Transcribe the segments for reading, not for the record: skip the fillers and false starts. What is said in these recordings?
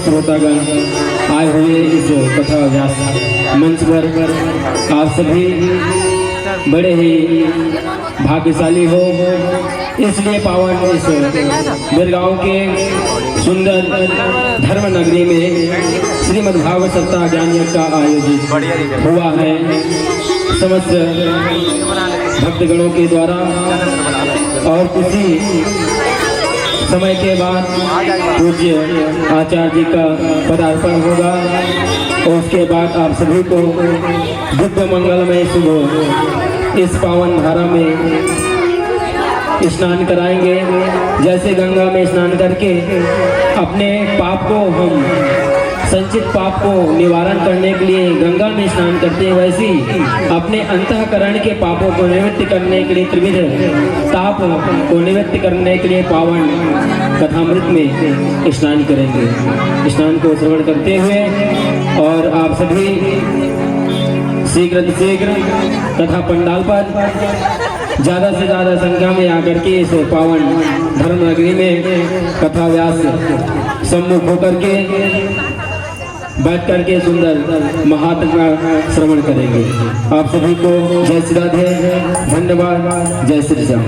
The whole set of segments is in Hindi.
श्रोतागण आए हुए इस कथा व्यास मंच पर आप सभी बड़े ही भाग्यशाली हो। इसलिए पावन इस बिरगांव के सुंदर धर्म नगरी में श्रीमद् भागवत सप्ताह ज्ञान यज्ञ का आयोजित हुआ है समस्त भक्तगणों के द्वारा। और उसी समय के बाद पूज्य आचार्य जी का पदार्पण होगा और उसके बाद आप सभी को दिव्य मंगलमय सुबह इस पावन धारा में स्नान कराएंगे। जैसे गंगा में स्नान करके अपने पाप को हम संचित पाप को निवारण करने के लिए गंगा में स्नान करते हैं, वैसे अपने अंतःकरण के पापों को निवृत्त करने के लिए त्रिविध ताप को निवृत्त करने के लिए पावन कथामृत में स्नान करेंगे। स्नान को श्रवण करते हुए और आप सभी शीघ्र तथा पंडाल पर ज़्यादा से ज़्यादा संख्या में आकर के इस पावन धर्म नगरी में कथा व्यास सम्मुख होकर के बैठ करके सुंदर महात्म का श्रवण करेंगे। आप सभी को जय श्री राधे, धन्यवाद, जय श्री राम।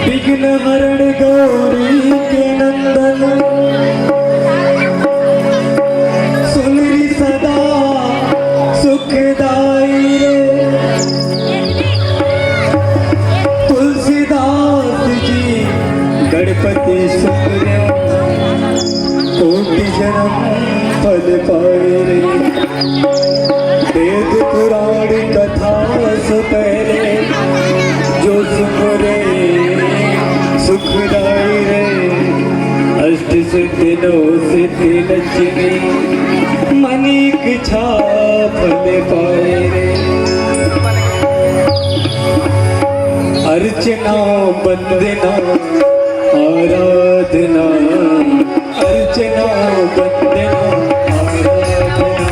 विघ्न हरण गौरी के नंदन सुनरी सदा सुखदाई रे, तुलसीदास जी गणपति सुप्र कोटि जन्म फल पाए रे। वेद पुराण कथा से पहले जो सुमरे सुखदाई रे, अष्ट सिद्धि नौ सिद्धि लक्ष्मी मनिक इच्छा फल पाए रे। अर्चना वंदना आराधना, अर्चना वंदना आराधना,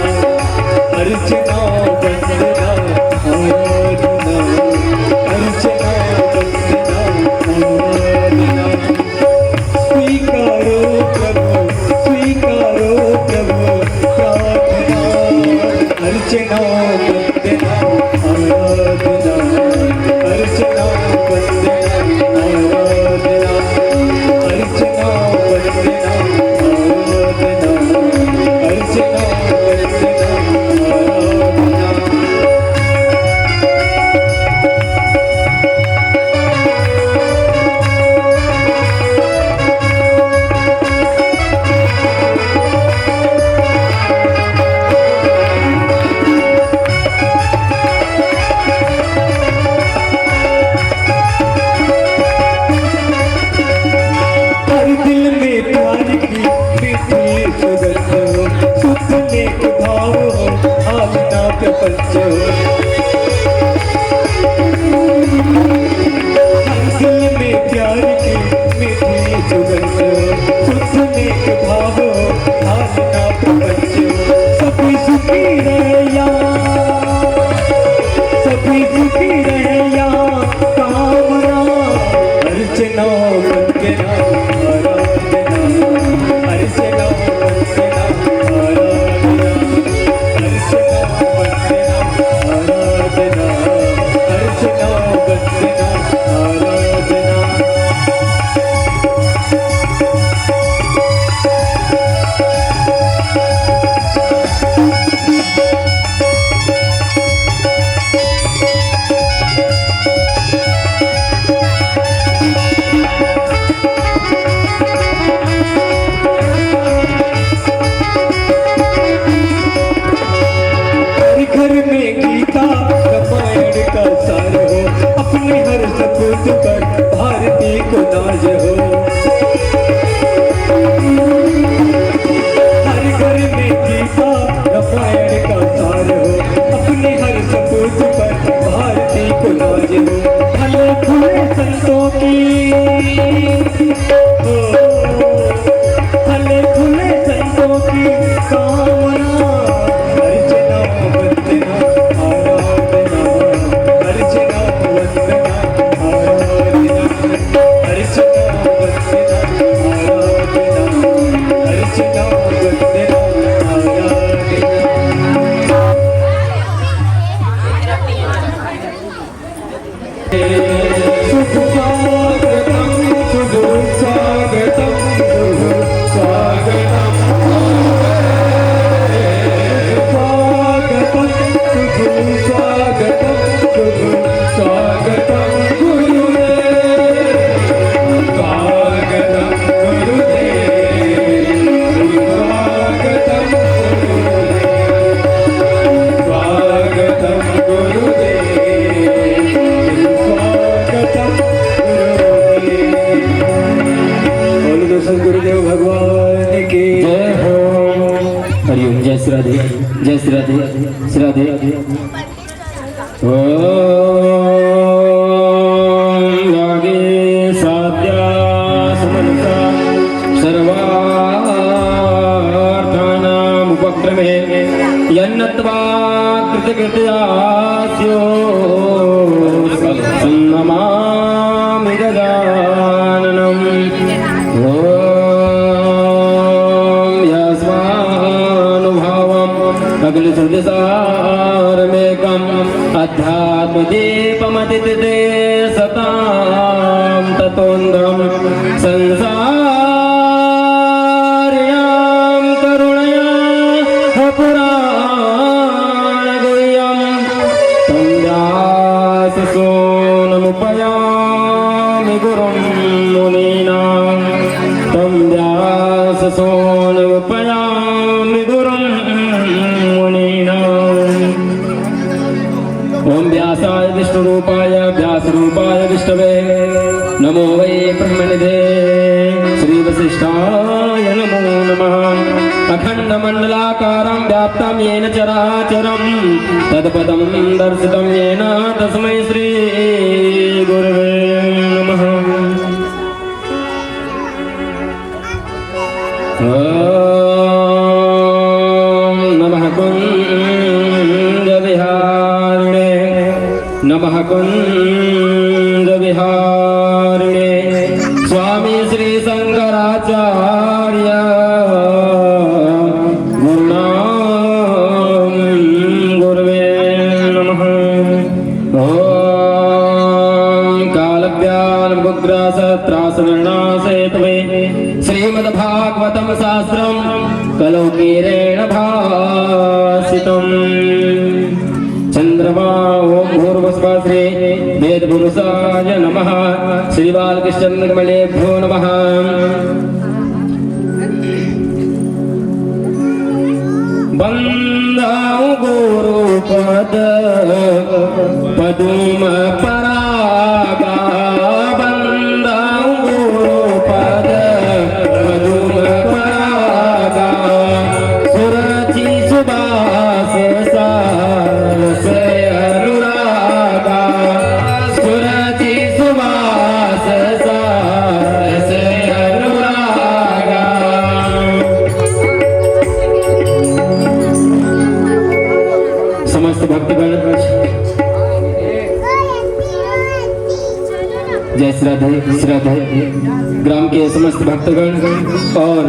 अर्चना वंदना आराधना, अर्चना वंदना आराधना। स्वीकारो प्रभु, स्वीकारो प्रभु प्रार्थना, अर्चना वंदना आराधना, अर्चना वंदना आराधना, अर्चना वंदना आराधना, अर्चना वंदना आराधना। दिल में प्यार की मीठी सुगंध, सुनने के भाव आसना प्रपंच। सभी सुखी रहे यहाँ, सभी सुखी रहे यहाँ कामना, अर्चना वंदना आराधना, अर्चना वंदना आराधना, अर्चना वंदना आराधना, अर्चना वंदना आराधना। घर में गीता रामायण का सार हो, अपने हर सपूत पर भारती को नाज हो। हर घर में गीता रामायण का सार हो, अपने हर सपूत पर भारती को नाज हो। भले खुले संतों की भले खुले संतों की कामना, अर्चना वंदना आराधना। सर्वार्थानामुपक्रमे यन्नत्वा कृतकृत्यास्यो सन्नमामि गजाननम्। यस्मानुभावम् अखिलसृजसारमेकम् अध्यात्मदीपमतिते सतां ततोऽन्ध्रम् संसार्यां करुणया पुराणगुह्यम् तं व्याससूनुमुपयामि गुरुं मुनीनां तं व्याससूनुमुपयामि गुरुं मुनीनाम्। ओम व्यासाय विष्णुरूपाय व्यासरूपाय विष्णवे नमो वै ब्रह्मनिधे श्रीवसिष्ठाय नमो नमः। अखण्डमण्डलाकारं व्याप्तं येन चराचरं तत्पदं दर्शितं येन तस्मै श्रीगुरवे नमः। नमः कुञ्जविहारिणे नमः कुञ्जविहारिणे स्वामी श्री शंकराचार्य गुरुणां गुरवे नमः। ॐ कालव्यानमुग्रासत्रासवर्णासेतवे श्रीमद्भागवतं शास्त्रं कलौकीरेण भासितम्। चंद्रमा ओम भूर्भुवस्वः श्री वेदपुरुषाय नमः। श्री बालकृष्णकमलेभ्यो नमः। बन्दाउ गुरुपद पदुम परागा बन्दाउ गुरुपद पदुम परागा सुरचि सुबास सारस अनुरागा सुरचि सुबास सारस अनुरागा। समस्त भक्तगण जय श्रद्धे श्रद्धे ग्राम के समस्त भक्तगण और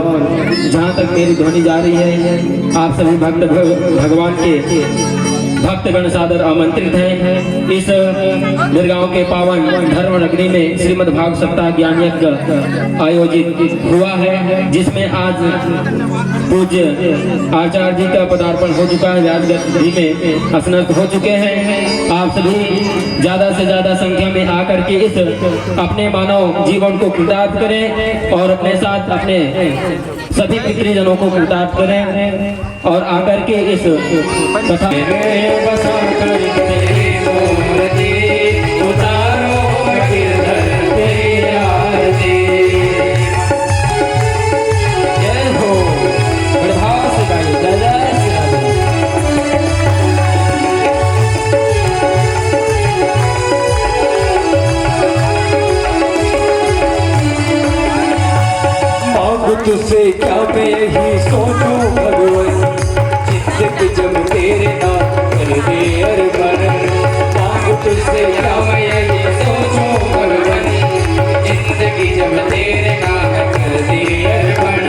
जहाँ तक मेरी ध्वनि जा रही है आप सभी भक्त भगवान के भक्तगण सादर आमंत्रित हैं। इस बिरगांव के पावन धर्म नगरी में श्रीमद् भागवत सप्ताह ज्ञान यज्ञ आयोजित हुआ है, जिसमें आज पूज्य आचार्य जी का पदार्पण हो चुका है। व्यासगत जी में स्नात हो चुके हैं। आप सभी ज्यादा से ज्यादा संख्या में आकर के इस अपने मानव जीवन को कृतार्थ करें और अपने साथ अपने सभी पितृजनों को कृतार्थ करें और आकर के इस कथा तुझसे क्या मैं यही सोचूं भगवान जिंदगी जब तेरे नाम कर दे अरमान। मांग तुझसे क्या मैं यही सोचूं भगवान जिंदगी जब तेरे नाम कर दे अरमान।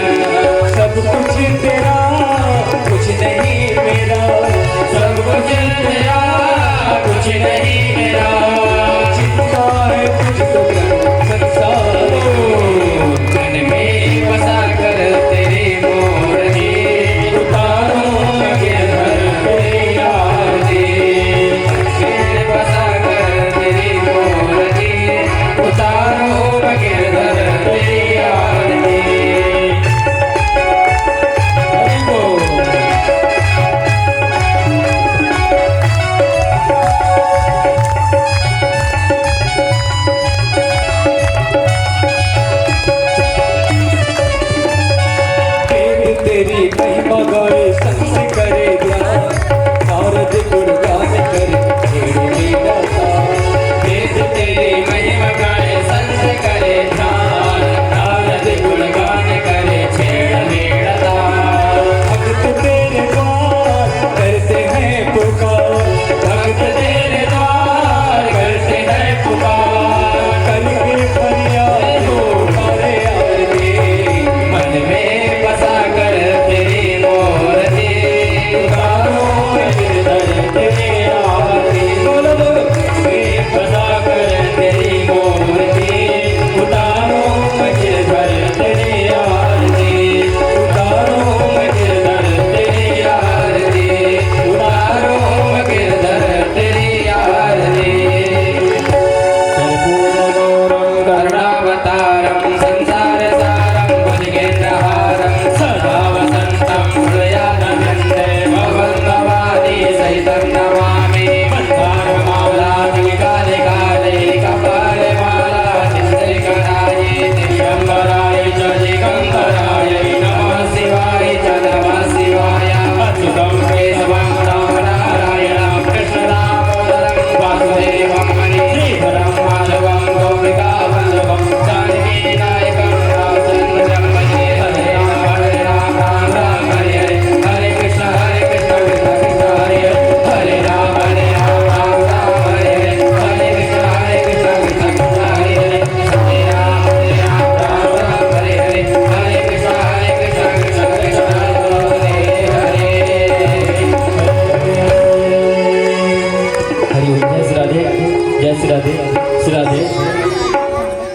सब कुछ तेरा कुछ नहीं मेरा सब कुछ तेरा कुछ नहीं मेरा। चिंता है तुझको संसार मन में बसा कर तेरे मोर जी उतारो के घर पे यार जी।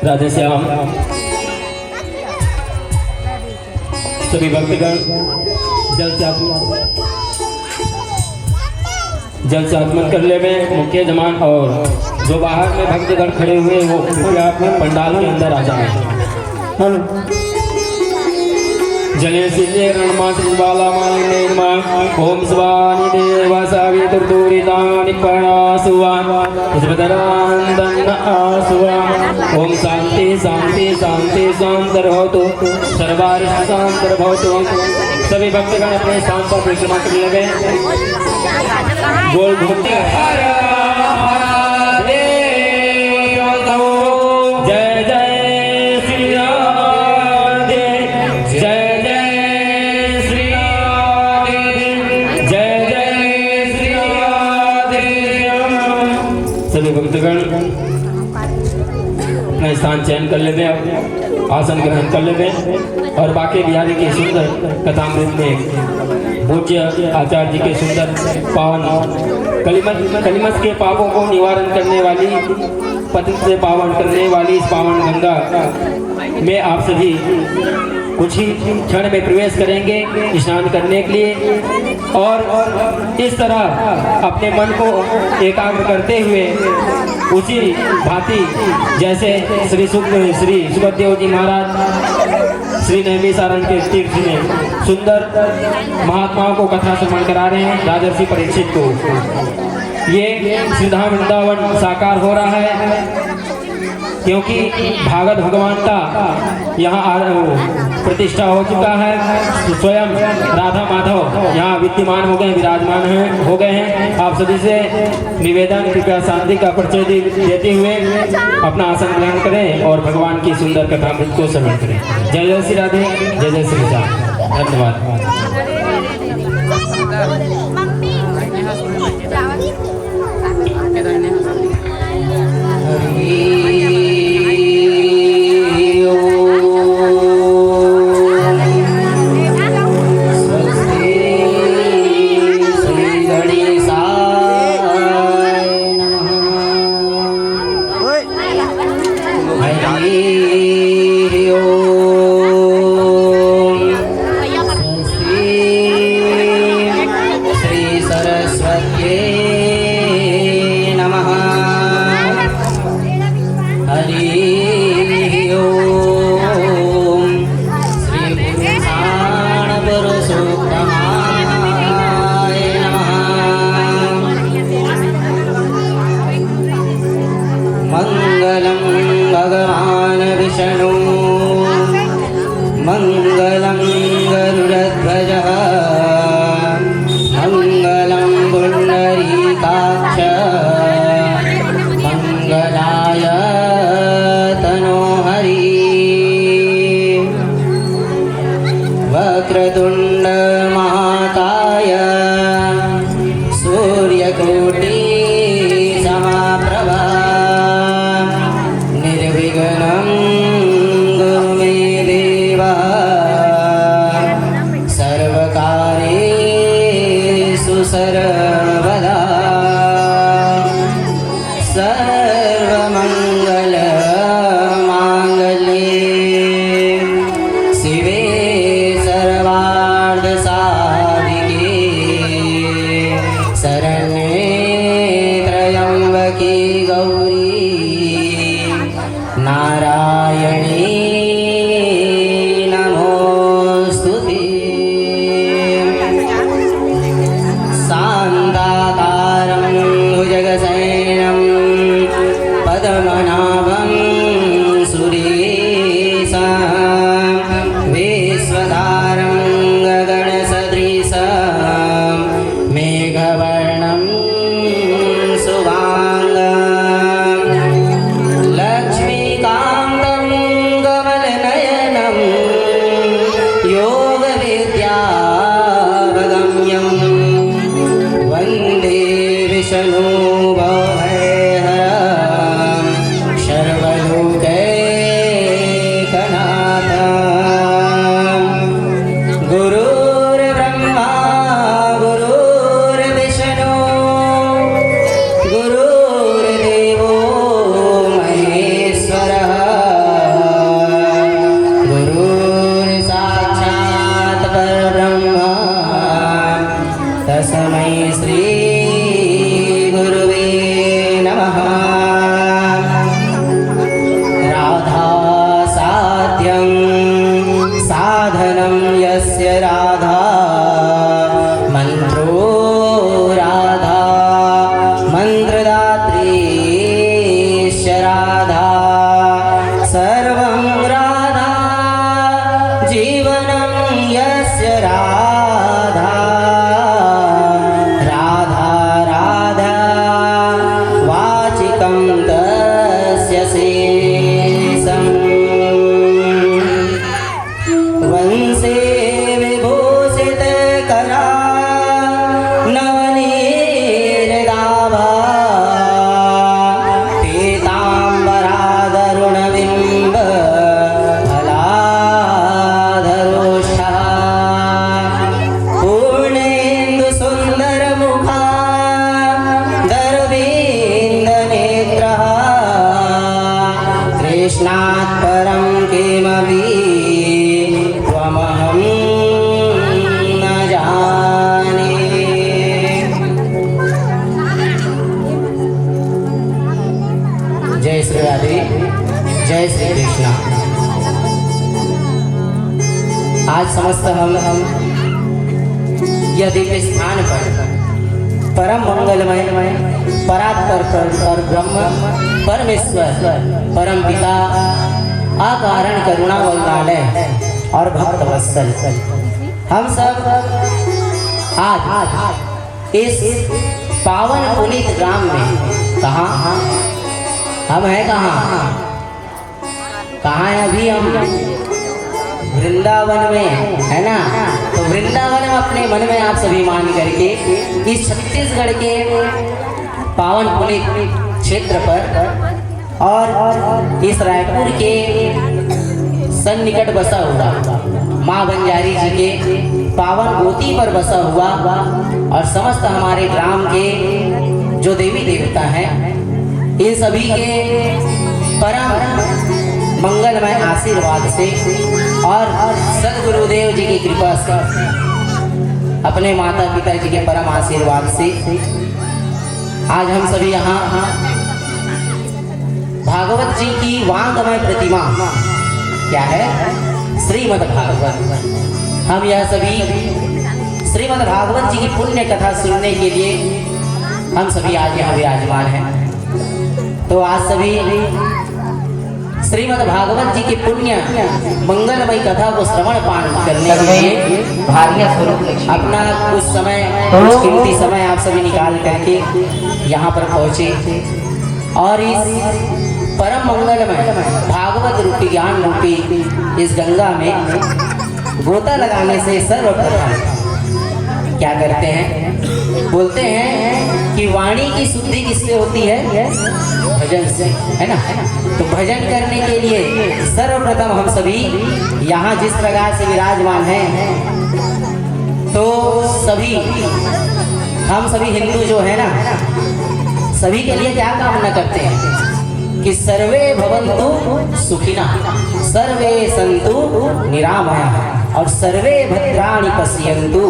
राधे श्याम। सभी भक्तगण जल से आगमन कर ले में मुख्य जमान और जो बाहर में भक्तगण खड़े हुए वो अपने पंडाल के अंदर आ जाए। जले सिले रणमासवाला निर्माण ओम स्वानि देव सावितुर्दूरितानि परासुवान इस्पदरांदन आसुवान ओम शांति शांति शांति शांतर्भवतु सर्वारिष्ट शांतर्भवतु। सभी भक्तगण अपने स्थान पर परिक्रमा करने लगे। गोल घूमते जय जय श्री राधे जय जय श्री राधे जय जय श्री राधे। सभी भक्तगण अपना स्थान चयन कर लेते हैं, आसन ग्रहण कर लेते हैं और बाकी बिहारी के सुंदर कथामृत में पूज्य आचार्य जी के सुंदर पावन कलिमत के पापों को निवारण करने वाली, पतित से पावन करने वाली इस पावन गंगा में आप सभी कुछ ही क्षण में प्रवेश करेंगे स्नान करने के लिए और इस तरह अपने मन को एकाग्र करते हुए उसी भांति जैसे श्री सुखदेव जी महाराज श्री नैमी सारण के तीर्थ में सुंदर महात्माओं को कथा श्रवण करा रहे हैं राजर्षि परीक्षित को। ये श्रीधाम वृंदावन साकार हो रहा है क्योंकि भागवत भगवान का यहाँ प्रतिष्ठा हो चुका है। स्वयं राधा माधव यहाँ विद्यमान हो गए, विराजमान हो गए हैं। आप सभी से निवेदन कृपया शांति का परिचय देते हुए अपना आसन ग्रहण करें और भगवान की सुंदर कथामृत को श्रवण करें। जय जय श्री राधे जय जय श्री राम। धन्यवाद। मंगलम भगवान विष्णु मंगलम गरुड़ध्वज मंगलम पुंडरीकाक्ष मंगलाय तनोहरि वक्रतुंड महाकाय सूर्यकोटि समाप्रभा निर्विघ्नं कुरु मे देव सर्वकार्येषु सर्वदा सर्वमङ्गलमाङ्गल्ये शिवे सर्वार्थसाधिके शरण्ये त्र्यम्बके गौरी नारायणी नमोस्तुते शान्ताकारं भुजगशयनं पद्मनाभं सुरेशं विश्वधारं गगनसदृशं मेघवर्णं शुभाङ्गं लक्ष्मीकान्तं कमलनयनं योगविद्यावगम्यं वन्दे विष्णुभवभयहरं सर्वलोकैकनाथं गुरुर्ब्रह्मा गुरुर्विष्णु गुरुर्देवो महेश्वरः श्री राधे, जय श्री कृष्णा। आज समस्त हम यह दिव्य स्थान पर परम मंगलमय परात्पर और ब्रह्म परमेश्वर परम पिता अकारण करुणा वल्लालय और भक्त वत्सल हम सब आज इस पावन पुनीत ग्राम में कहाँ हम हैं, कहाँ है अभी हम वृंदावन में है ना। तो वृंदावन में अपने मन में आप सभी मान करके इस छत्तीसगढ़ के पावन पुनीत क्षेत्र पर और इस रायपुर के सन्निकट बसा हुआ माँ बंजारी जी के पावन गोती पर बसा हुआ और समस्त हमारे ग्राम के जो देवी देवता हैं इन सभी के परम मंगलमय आशीर्वाद से और सदगुरुदेव जी की कृपा से अपने माता पिता जी के परम आशीर्वाद से आज हम सभी यहाँ भागवत जी की वांगमय प्रतिमा क्या है, श्रीमद् भागवत। हम यह सभी श्रीमद् भागवत जी की पुण्य कथा सुनने के लिए हम सभी आज यहाँ विराजमान हैं। तो आज सभी श्रीमद् भागवत जी की पुण्य मंगलमय कथा को श्रवण पान करने के लिए अपना कुछ समय कुछ कीमती समय आप सभी निकाल करके यहाँ पर पहुँचे और इस परम मंगलमय भागवत रूपी ज्ञान रूपी इस गंगा में गोता लगाने से सर्वप्रथम क्या करते हैं, बोलते हैं कि वाणी की शुद्धि किससे होती है, भजन से, है ना। तो भजन करने के लिए सर्वप्रथम हम सभी यहाँ जिस प्रकार से विराजमान हैं तो सभी हम सभी हिंदू जो है ना सभी के लिए क्या कामना करते हैं कि सर्वे भवन्तु सुखिना, सर्वे सन्तु निरामया और सर्वे भद्राणि पश्यन्तु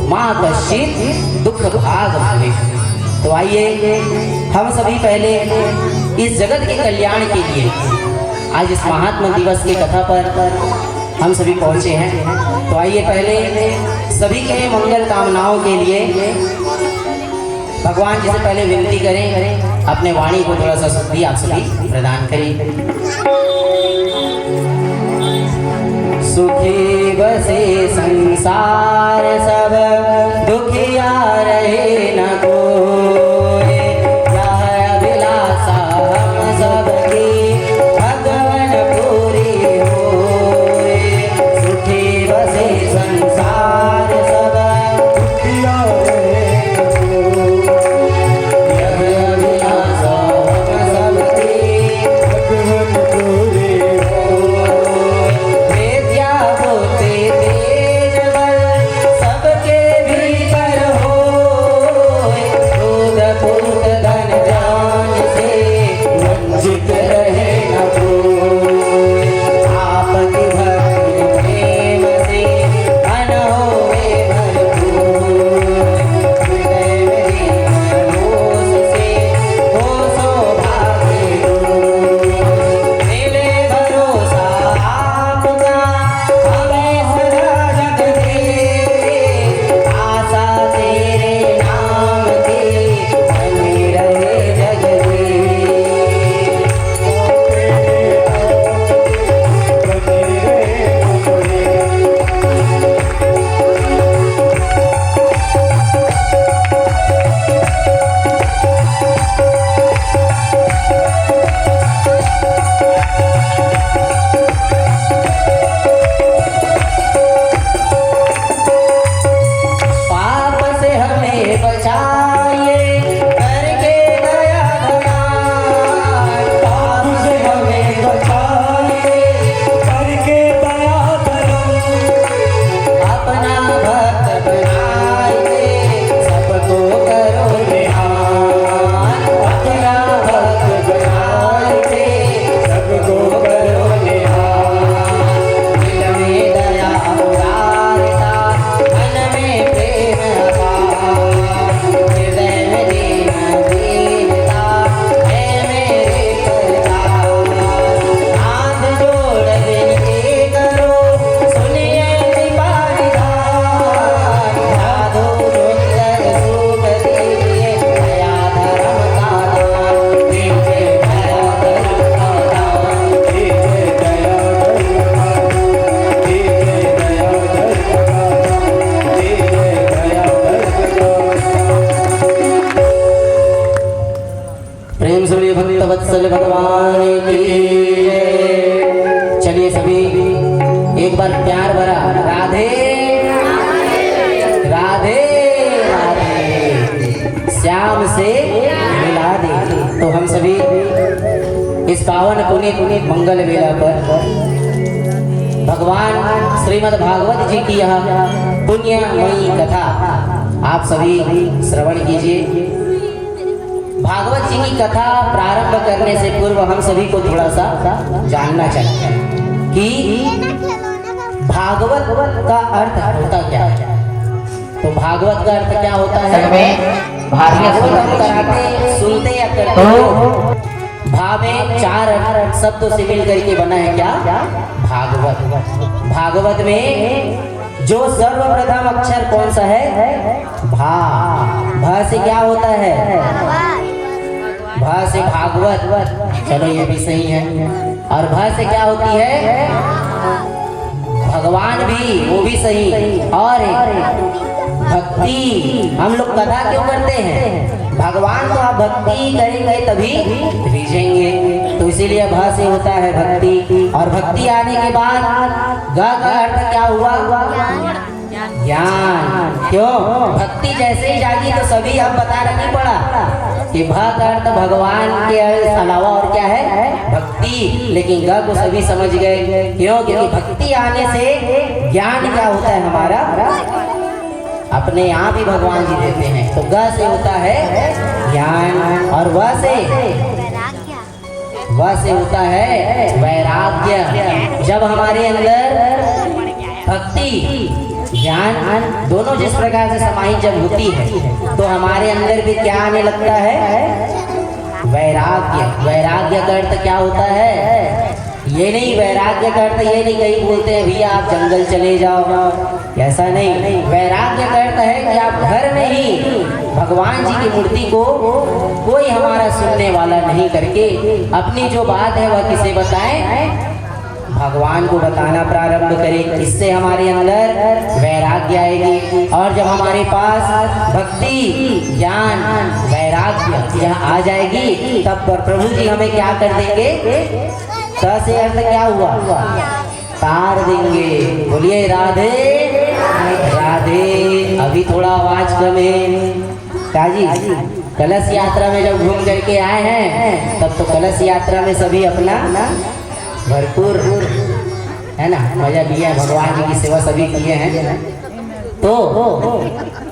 मा कश्चित् दुःख भाग भवेत्। तो आइए हम सभी पहले इस जगत के कल्याण के लिए आज इस महात्मा दिवस की कथा पर हम सभी पहुँचे हैं। तो आइए पहले सभी के मंगल कामनाओं के लिए भगवान जी से पहले विनती करें अपने वाणी को थोड़ा सा शुद्धि आप सभी प्रदान करें। सुखी बसे संसार सब दुखिया रहे न कोई, यह अभिलाषा हम सबकी भगवन पूरी होए। सुखी बसे संसार सब दुखिया रहे न कोई, यह अभिलाषा हम सबकी भगवन पूरी होए। विद्या बुद्धि तेज बल सबके भीतर हो, प्रेम से बोलिए भक्त वत्सल भगवान की जय। चलिए सभी एक बार प्यार भरा राधे राधे राधे श्याम से मिला दे। तो हम सभी इस पावन पुनीत मंगल वेला पर भगवान श्रीमद् भागवत जी की यह पुण्यमयी कथा आप सभी श्रवण कीजिए। भागवत जी की कथा प्रारंभ करने से पूर्व हम सभी को थोड़ा सा जानना चाहिए कि भागवत का अर्थ होता क्या है। तो भागवत का अर्थ क्या होता है? भागवत हम कराते सुनते या करते हो। भा में 4 शब्दों से मिल करके बना है क्या? भागवत। भागवत में जो सर्वप्रथम अक्षर कौन सा है? भा। भा से क्या होता है? भा से भागवत। चलो ये भी सही है। और भा से क्या होती है? भगवान भी, वो भी सही। और भक्ति। हम लोग कथा क्यों करते हैं? भगवान को आप भक्ति करेंगे तभी रिझेंगे। तो इसीलिए भा से होता है भक्ति। और भक्ति आने के बाद ग का अर्थ क्या हुआ? ज्ञान। क्यों? भक्ति जैसे ही जागी तो सभी अब बताना नहीं पड़ा कि भा का अर्थ भगवान के अलावा और क्या है? भक्ति। लेकिन ग को सभी समझ गए। क्यों? क्योंकि भक्ति आने से ज्ञान क्या होता है हमारा? अपने आप ही भगवान जी देते हैं। तो ग से होता है ज्ञान। और व से होता है वैराग्य। जब हमारे अंदर भक्ति ज्ञान दोनों जिस प्रकार से समाहित जब होती है तो हमारे अंदर भी क्या आने लगता है? वैराग्य। वैराग्य का अर्थ क्या होता है? ये नहीं, वैराग्य का अर्थ ये नहीं कहीं बोलते हैं भैया आप जंगल चले जाओ, ऐसा नहीं। वैराग्य का अर्थ है कि आप घर में ही भगवान जी की मूर्ति को कोई हमारा सुनने वाला नहीं करके अपनी जो बात है वह किसे बताएं? भगवान को बताना प्रारंभ करें। इससे हमारे अंदर वैराग्य आएगी। और जब हमारे पास भक्ति ज्ञान वैराग्य यह आ जाएगी तब पर प्रभु जी हमें क्या कर देंगे? स से अर्थ क्या हुआ? तार देंगे। बोलिए राधे राधे। अभी थोड़ा आवाज कम है काजी। कलश यात्रा में जब घूम करके आए हैं तब तो कलश यात्रा में सभी अपना भरपूर है ना मजा लिया। भगवान जी की सेवा सभी किए हैं। तो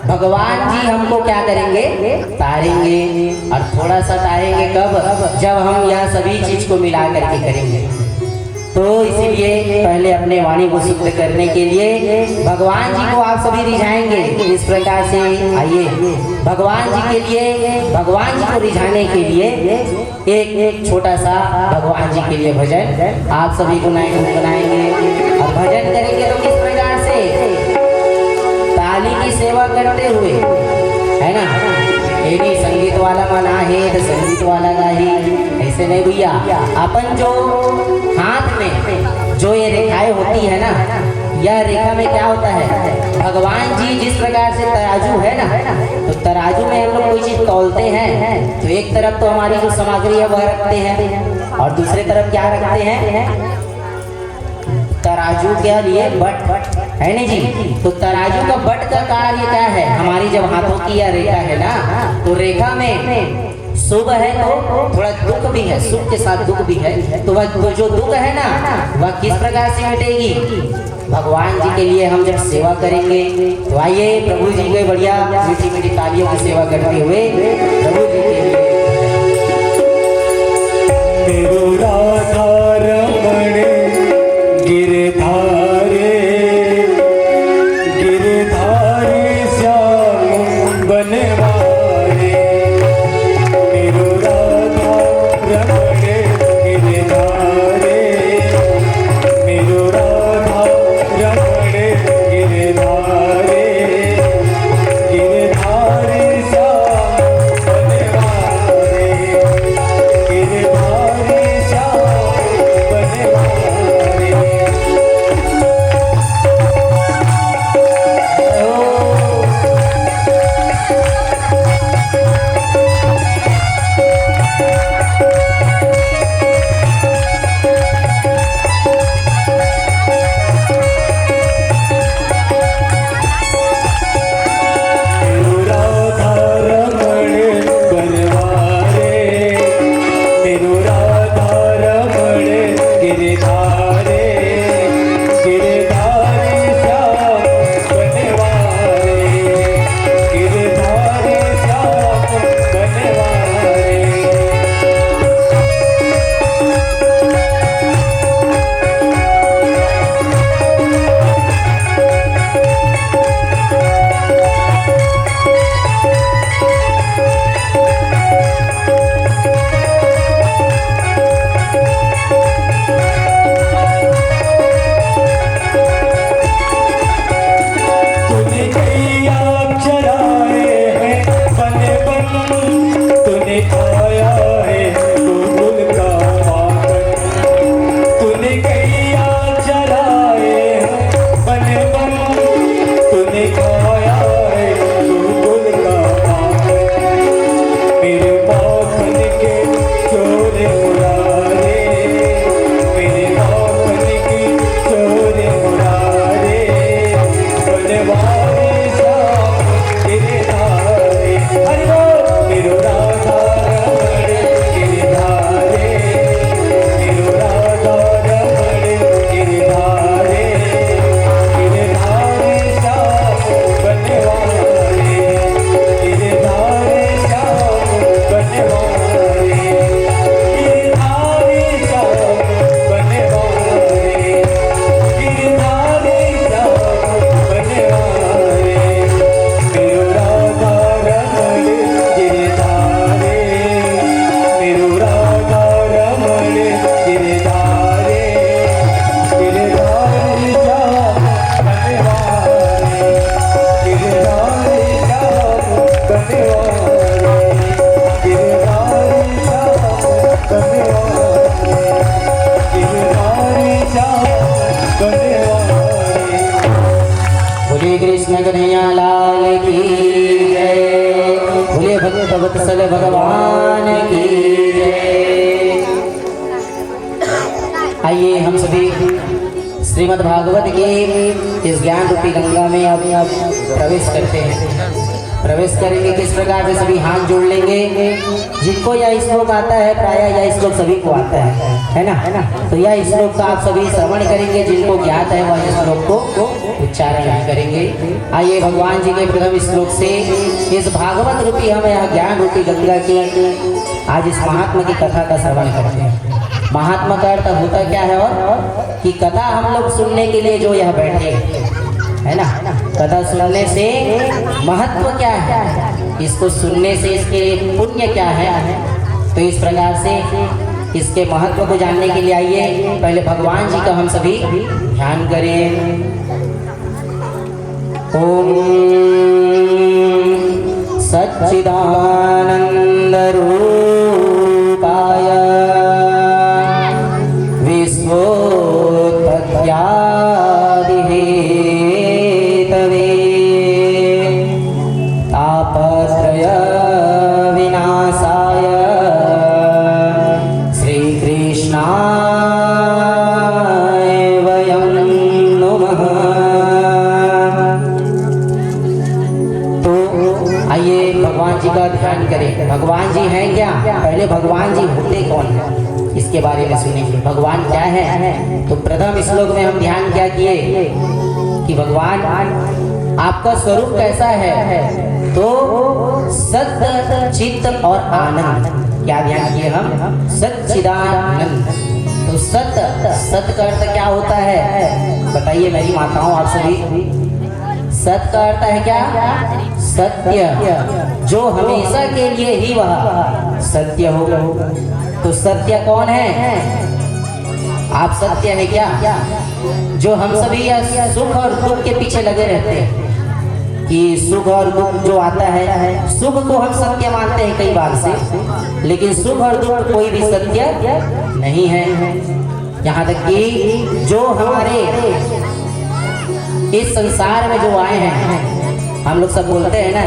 भगवान जी हमको क्या करेंगे? तारेंगे। और थोड़ा सा तारेंगे कब? जब हम यह सभी चीज को मिला करके करेंगे। तो इसीलिए पहले अपने वाणी को शुद्ध करने के लिए भगवान जी को आप सभी रिझाएंगे इस प्रकार से। आइए भगवान जी के लिए, भगवान जी को रिझाने के लिए एक छोटा सा भगवान जी के लिए भजन आप सभी बनाएंगे। और भजन करेंगे तो किस प्रकार से? ताली की सेवा करते हुए, है ना। ये नहीं संगीत वाला मना है तो संगीत वाला का ही, ऐसे नहीं भैया। अपन जो हाथ में जो ये रेखाएं होती है ना, यह रेखा में क्या होता है? भगवान जी जिस प्रकार से तराजू है ना, तो तराजू में हम लोग कोई चीज तौलते हैं तो एक तरफ तो हमारी जो सामग्री है वह रखते हैं और दूसरे तरफ क्या रखते हैं? तराजू के लिए बट, है नहीं जी। तो तराजू का बट का कार्य क्या है? हमारी जब हाथों की यह रेखा है ना, तो रेखा में शुभ है तो थोड़ा दुख भी है, सुख के साथ दुख भी है। तो वह जो दुख है ना वह किस प्रकार से मिटेगी? भगवान जी के लिए हम जब सेवा करेंगे तो आइए प्रभु जी के बढ़िया मीठी मीठी तालियों की सेवा करते हुए प्रभु जी के लिए मेरो राधा रमण गिरधारे गिरधारे श्याम बनवारे। मेरो राधा रमण गिरधारे, मेरो राधा रमण गिरधारे, गिरधारे श्याम बनवारे। श्रीमद् भागवत के इस ज्ञान रूपी गंगा में अब प्रवेश करते हैं। प्रवेश करेंगे किस प्रकार से, सभी हाथ जोड़ लेंगे। जिनको यह श्लोक आता है, प्रायः यह श्लोक सभी को आता है ना। तो यह श्लोक का आप सभी श्रवण करेंगे, जिनको ज्ञात है वह इस श्लोक को उच्चारण करेंगे। आइए भगवान जी के प्रथम श्लोक से इस भागवत रूपी हम यह ज्ञान रूपी गंगा की आज इस महात्मा की कथा का श्रवण करते हैं। महात्मा का अर्थ होता क्या है, और कि कथा हम लोग सुनने के लिए जो यह बैठे है ना, कथा सुनने से महत्व क्या है, इसको सुनने से इसके पुण्य क्या है। तो इस प्रकार से इसके महत्व को जानने के लिए आइए पहले भगवान जी का हम सभी ध्यान करें। ओम सच्चिदानंद रूपाय तापत्रय विनाशाय श्रीकृष्णाय वयं नमः। तो आइए भगवान जी का ध्यान करें। भगवान जी हैं क्या, पहले भगवान जी होते कौन है इसके बारे में सुनेंगे। भगवान क्या है, तो प्रथम श्लोक में हम ध्यान क्या किए कि भगवान आपका स्वरूप कैसा है, तो सत्य चित्त और आनंद। क्या ध्यान किए हम, सच्चिदानंद। तो सत्य का अर्थ क्या होता है, बताइए मेरी माताओं आप सभी। सत्य का अर्थ है क्या, सत्य, जो हमेशा के लिए ही वह सत्य हो। तो सत्य कौन है, आप सत्य है क्या, जो हम सभी या सुख और दुख के पीछे लगे रहते हैं कि सुख और दुख जो आता है, सुख को हम सत्य मानते हैं कई बार से, लेकिन सुख और दुख कोई भी सत्य नहीं है। यहाँ तक कि जो हमारे इस संसार में जो आए हैं, हम लोग सब बोलते हैं ना,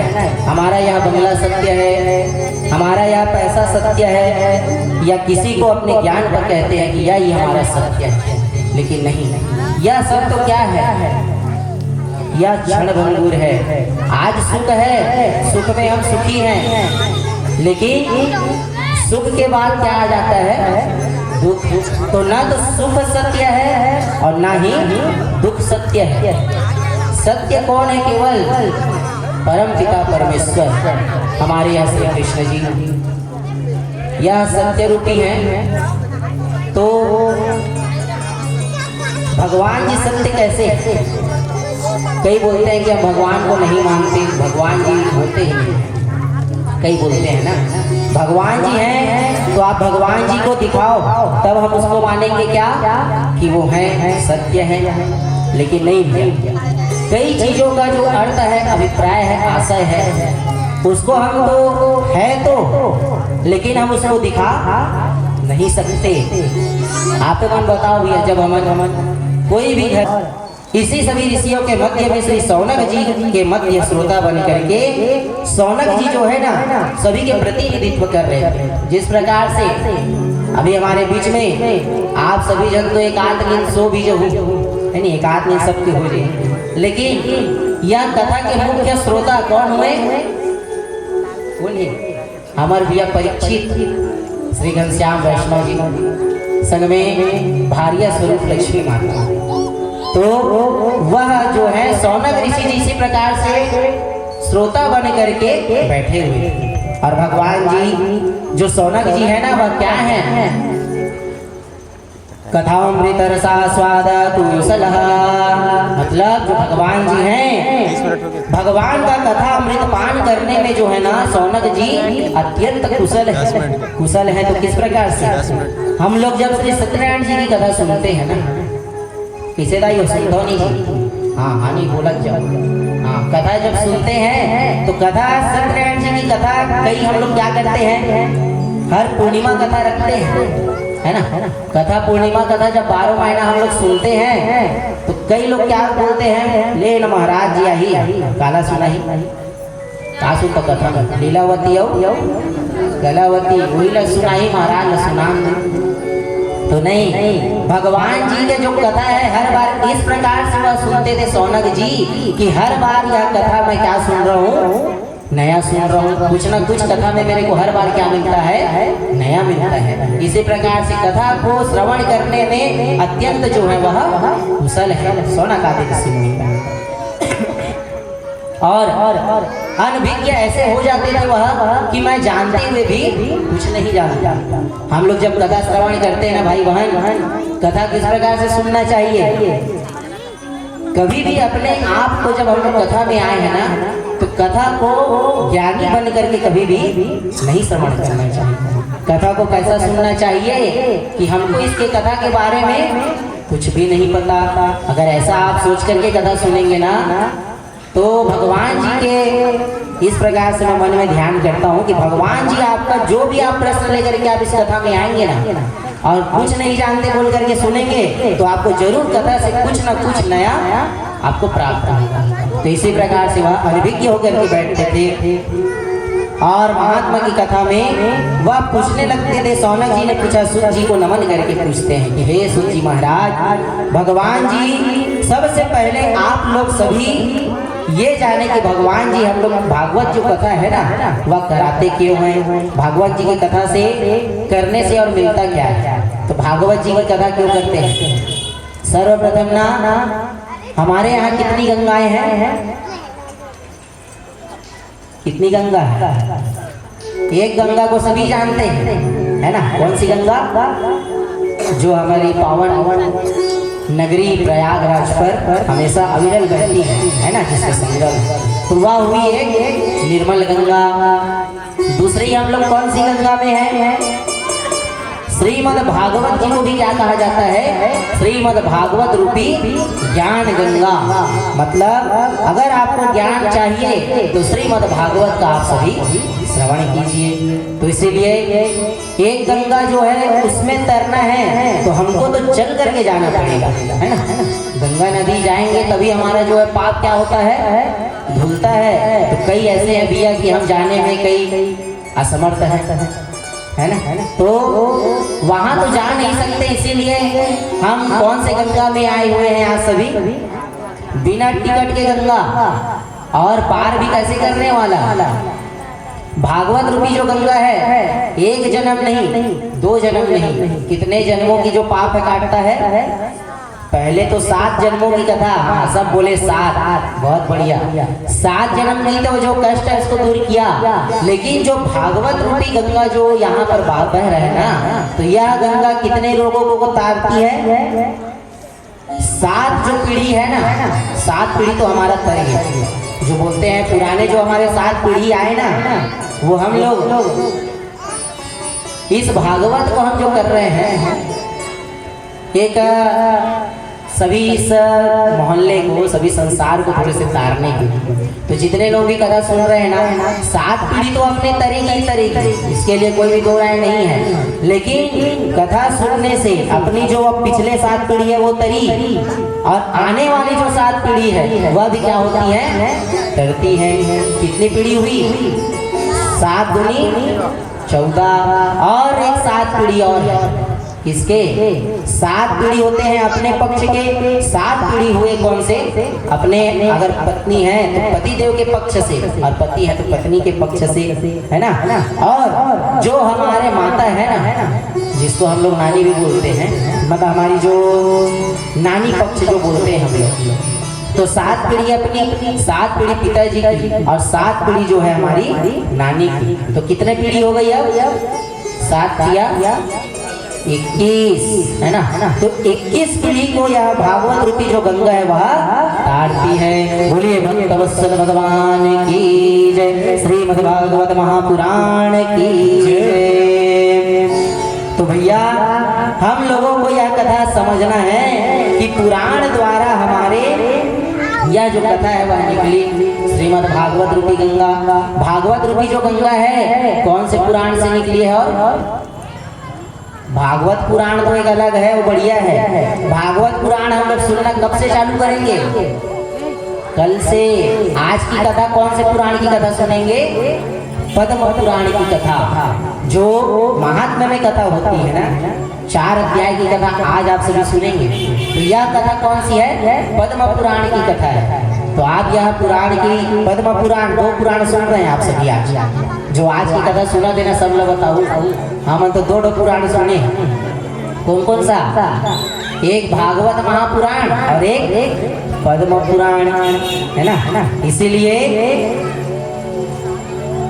हमारा यह बंगला सत्य है, हमारा यह पैसा सत्य है, या किसी को अपने ज्ञान पर कहते हैं कि यही हमारा सत्य है। लेकिन नहीं, यह सब तो क्या है, यह क्षणभंगुर है। आज सुख है, सुख में हम सुखी हैं, लेकिन सुख के बाद क्या आ जाता है, दुख। तो ना तो सुख सत्य है और ना ही दुख सत्य है। सत्य कौन है, केवल परम पिता परमेश्वर हमारे यहाँ श्री कृष्ण जी, यह सत्य रूपी हैं। तो भगवान जी सत्य कैसे, कई बोलते हैं कि हम भगवान को नहीं मानते, भगवान जी होते ही नहीं। कई बोलते हैं ना भगवान जी हैं, तो आप भगवान जी को दिखाओ तब हम उसको मानेंगे क्या, कि वो हैं, सत्य है। लेकिन नहीं है, कई चीजों का जो अर्थ है, अभिप्राय है, आशय है, उसको हम तो है तो, लेकिन हम उसको दिखा नहीं सकते। आप मन बताओ भैया, जब हम कोई भी है, इसी सभी ऋषियों के मध्य में श्री शौनक जी के मध्य श्रोता बन करके शौनक जी जो है ना, सभी के प्रतिनिधित्व कर रहे हैं। जिस प्रकार से अभी हमारे बीच में आप सभी जन तो एक आध सो भी जो है नहीं, एक आध सबके हो जाए, लेकिन यह कथा के मुख्य श्रोता कौन हुए, बोलिए, हमारे भैया परीक्षित श्री घनश्याम वैष्णव जी, संग में भारिया स्वरूप लक्ष्मी माता। तो वह जो है शौनक ऋषि जी इसी प्रकार से श्रोता बन करके बैठे हुए। और भगवान जी जो शौनक जी है ना, वह क्या है, कथामृत रसा स्वाद कुशलः, मतलब जो भगवान जी हैं, भगवान का कथा अमृत पान करने में जो है ना, शौनक जी अत्यंत कुशल है। तो किस प्रकार से हम लोग जब श्री सत्यनारायण जी की कथा सुनते हैं ना, किसे दाई हो संतोनी जी, हाँ हानि बोला जाओ, हाँ कथा जब सुनते हैं तो कथा सत्यनारायण जी की कथा कई हम लोग क्या करते हैं, हर पूर्णिमा कथा रखते हैं, है ना, कथा पूर्णिमा कथा जब 12 महीना हम लोग सुनते हैं, तो कई लोग क्या बोलते हैं, ले न महाराज जी आई काला सुनाई का सुन तो कथा लीलावती आओ गलावती वही लग सुनाई महाराज सुना। तो नहीं, भगवान जी के जो कथा है हर बार इस प्रकार से वह सुनते थे शौनक जी कि हर बार यह कथा मैं क्या सुन रहा हूँ, नया सुन रहा हूँ। कुछ ना कुछ कथा में मेरे को हर बार क्या मिलता है, नया मिलता है। इसी प्रकार से कथा को श्रवण करने में अत्यंत जो है वह कुशल है शौनक आदि ऋषि मुनि। और अनभिज्ञ ऐसे हो जाते थे वह कि मैं जानते हुए भी कुछ नहीं जानता। हम लोग जब कथा श्रवण करते हैं ना भाई बहन, कथा किस प्रकार से सुनना चाहिए। कभी भी अपने आप को जब हम लोग कथा में आए हैं ना, तो कथा को ज्ञानी बन करके कभी भी नहीं श्रवण करना चाहिए। कथा को कैसा सुनना चाहिए कि हमको इसके कथा के बारे में कुछ भी नहीं पता। अगर ऐसा आप सोच करके कथा सुनेंगे ना, तो भगवान जी के इस प्रकार से मैं मन में ध्यान करता हूँ कि भगवान जी आपका जो भी आप प्रश्न लेकर के आप इस कथा में आएंगे ना, और कुछ नहीं जानते बोल करके सुनेंगे, तो आपको जरूर कथा से कुछ ना कुछ नया आपको प्राप्त होगा। तो इसी प्रकार से वह अनभिज्ञ होकर के बैठते थे और महात्मा की कथा में वह पूछने लगते थे। शौनक जी ने पूछा, सूत जी को नमन करके पूछते हैं कि हे सूत जी महाराज, भगवान जी सबसे पहले आप लोग सभी ये जाने कि भगवान जी हम लोग भागवत जो कथा है ना वह कराते क्यों हैं, भागवत जी की कथा से करने से और मिलता क्या है, तो भागवत जी की कथा क्यों करते हैं। सर्वप्रथम ना हमारे यहाँ कितनी गंगाएं हैं, कितनी गंगा है। एक गंगा को सभी जानते हैं, है ना, कौन सी गंगा, जो हमारी पावन नगरी प्रयागराज पर हमेशा अविरल बहती है ना, जिसका संगम। तो वह हुई एक निर्मल गंगा। दूसरी हम लोग कौन सी गंगा में है, श्रीमद् भागवत जी को भी क्या कहा जाता है, श्रीमद् भागवत रूपी ज्ञान गंगा। मतलब अगर आपको ज्ञान चाहिए तो श्रीमद् भागवत का आप सभी श्रवण कीजिए। तो इसीलिए एक गंगा जो है उसमें तरना है तो हमको तो चल करके जाना पड़ेगा, है ना। गंगा नदी जाएंगे तभी हमारा जो है पाप क्या होता है, धुलता है। तो कई ऐसे हैं भैया कि हम जाने में कई असमर्थ है ना, तो वहां तो जा नहीं सकते। इसीलिए हम कौन से गंगा में आए हुए हैं आज सभी, बिना टिकट के गंगा, और पार भी कैसे करने वाला। भागवत रूपी जो गंगा है, एक जन्म नहीं, दो जन्म नहीं, कितने जन्मों की जो पाप है काटता है। पहले तो 7 जन्मों की कथा, हाँ सब बोले 7, बहुत बढ़िया। 7 जन्म नहीं तो जो कष्ट है उसको दूर किया। लेकिन जो भागवत रूपी गंगा जो यहाँ पर बह रहा है ना, तो यह गंगा कितने लोगों को तारती है, 7 जो पीढ़ी है ना, 7 पीढ़ी तो हमारा तर है। जो बोलते हैं पुराने जो हमारे 7 पीढ़ी आए ना, वो हम लोग इस भागवत को हम जो कर रहे हैं, एक सभी इस मोहल्ले को, सभी संसार को थोड़े से तारने के लिए। तो जितने लोग भी कथा सुन रहे हैं ना, 7 पीढ़ी तो अपने तरीके, इसके लिए कोई भी दो राय नहीं है। लेकिन कथा सुनने से अपनी जो अब पिछले 7 पीढ़ी है वो तरी, और आने वाली जो 7 पीढ़ी है वह भी क्या होती है, तरती है। कितनी पीढ़ी हुई, 7 दूनी 14, और एक 7 पीढ़ी और है। किसके, 7 पीढ़ी होते हैं अपने पक्ष के, 7 पीढ़ी हुए कौन से, अपने अगर पत्नी है तो पति देव के पक्ष से, और पति है तो पत्नी के पक्ष से, है ना। और जो हमारे माता है ना, जिसको हम लोग नानी भी बोलते हैं, मतलब हमारी जो नानी पक्ष जो बोलते हैं हम लोग, तो 7 पीढ़ी अपनी, 7 पीढ़ी पिताजी की, और 7 पीढ़ी जो है हमारी नानी की। तो कितने पीढ़ी हो गई अब, 7 या 21, है ना। तो 21 पीढ़ी को यह भागवत रूपी जो गंगा है वह तारती है। बोलिए भक्तवत्सल भगवान की जय, श्रीमद् भागवत महापुराण की जय। तो भैया हम लोगों को यह कथा समझना है कि पुराण द्वारा हमारे यह जो कथा है वह निकली श्रीमद् भागवत रूपी गंगा। भागवत रूपी जो गंगा है कौन से पुराण से निकली है, और भागवत पुराण तो एक अलग है, वो बढ़िया है। भागवत पुराण हम लोग सुनना कब से चालू करेंगे, कल से। आज की कथा कौन से पुराण की कथा सुनेंगे, पद्म पुराण की कथा, जो महात्म्य में कथा होती है ना, 4 अध्याय की कथा आज आप सभी सुनेंगे। तो यह कथा कौन सी है? पद्म पुराण की कथा है। तो आप यह पुराण की पद्म पुराण 2 पुराण सुन रहे हैं आप सभी आज। जो आज की कथा सुना देना सब लोग बताओ। हम तो 2 पुराण सुने। कौन कौन सा? एक भागवत महापुराण और एक पद्म पुराण, है ना। इसीलिए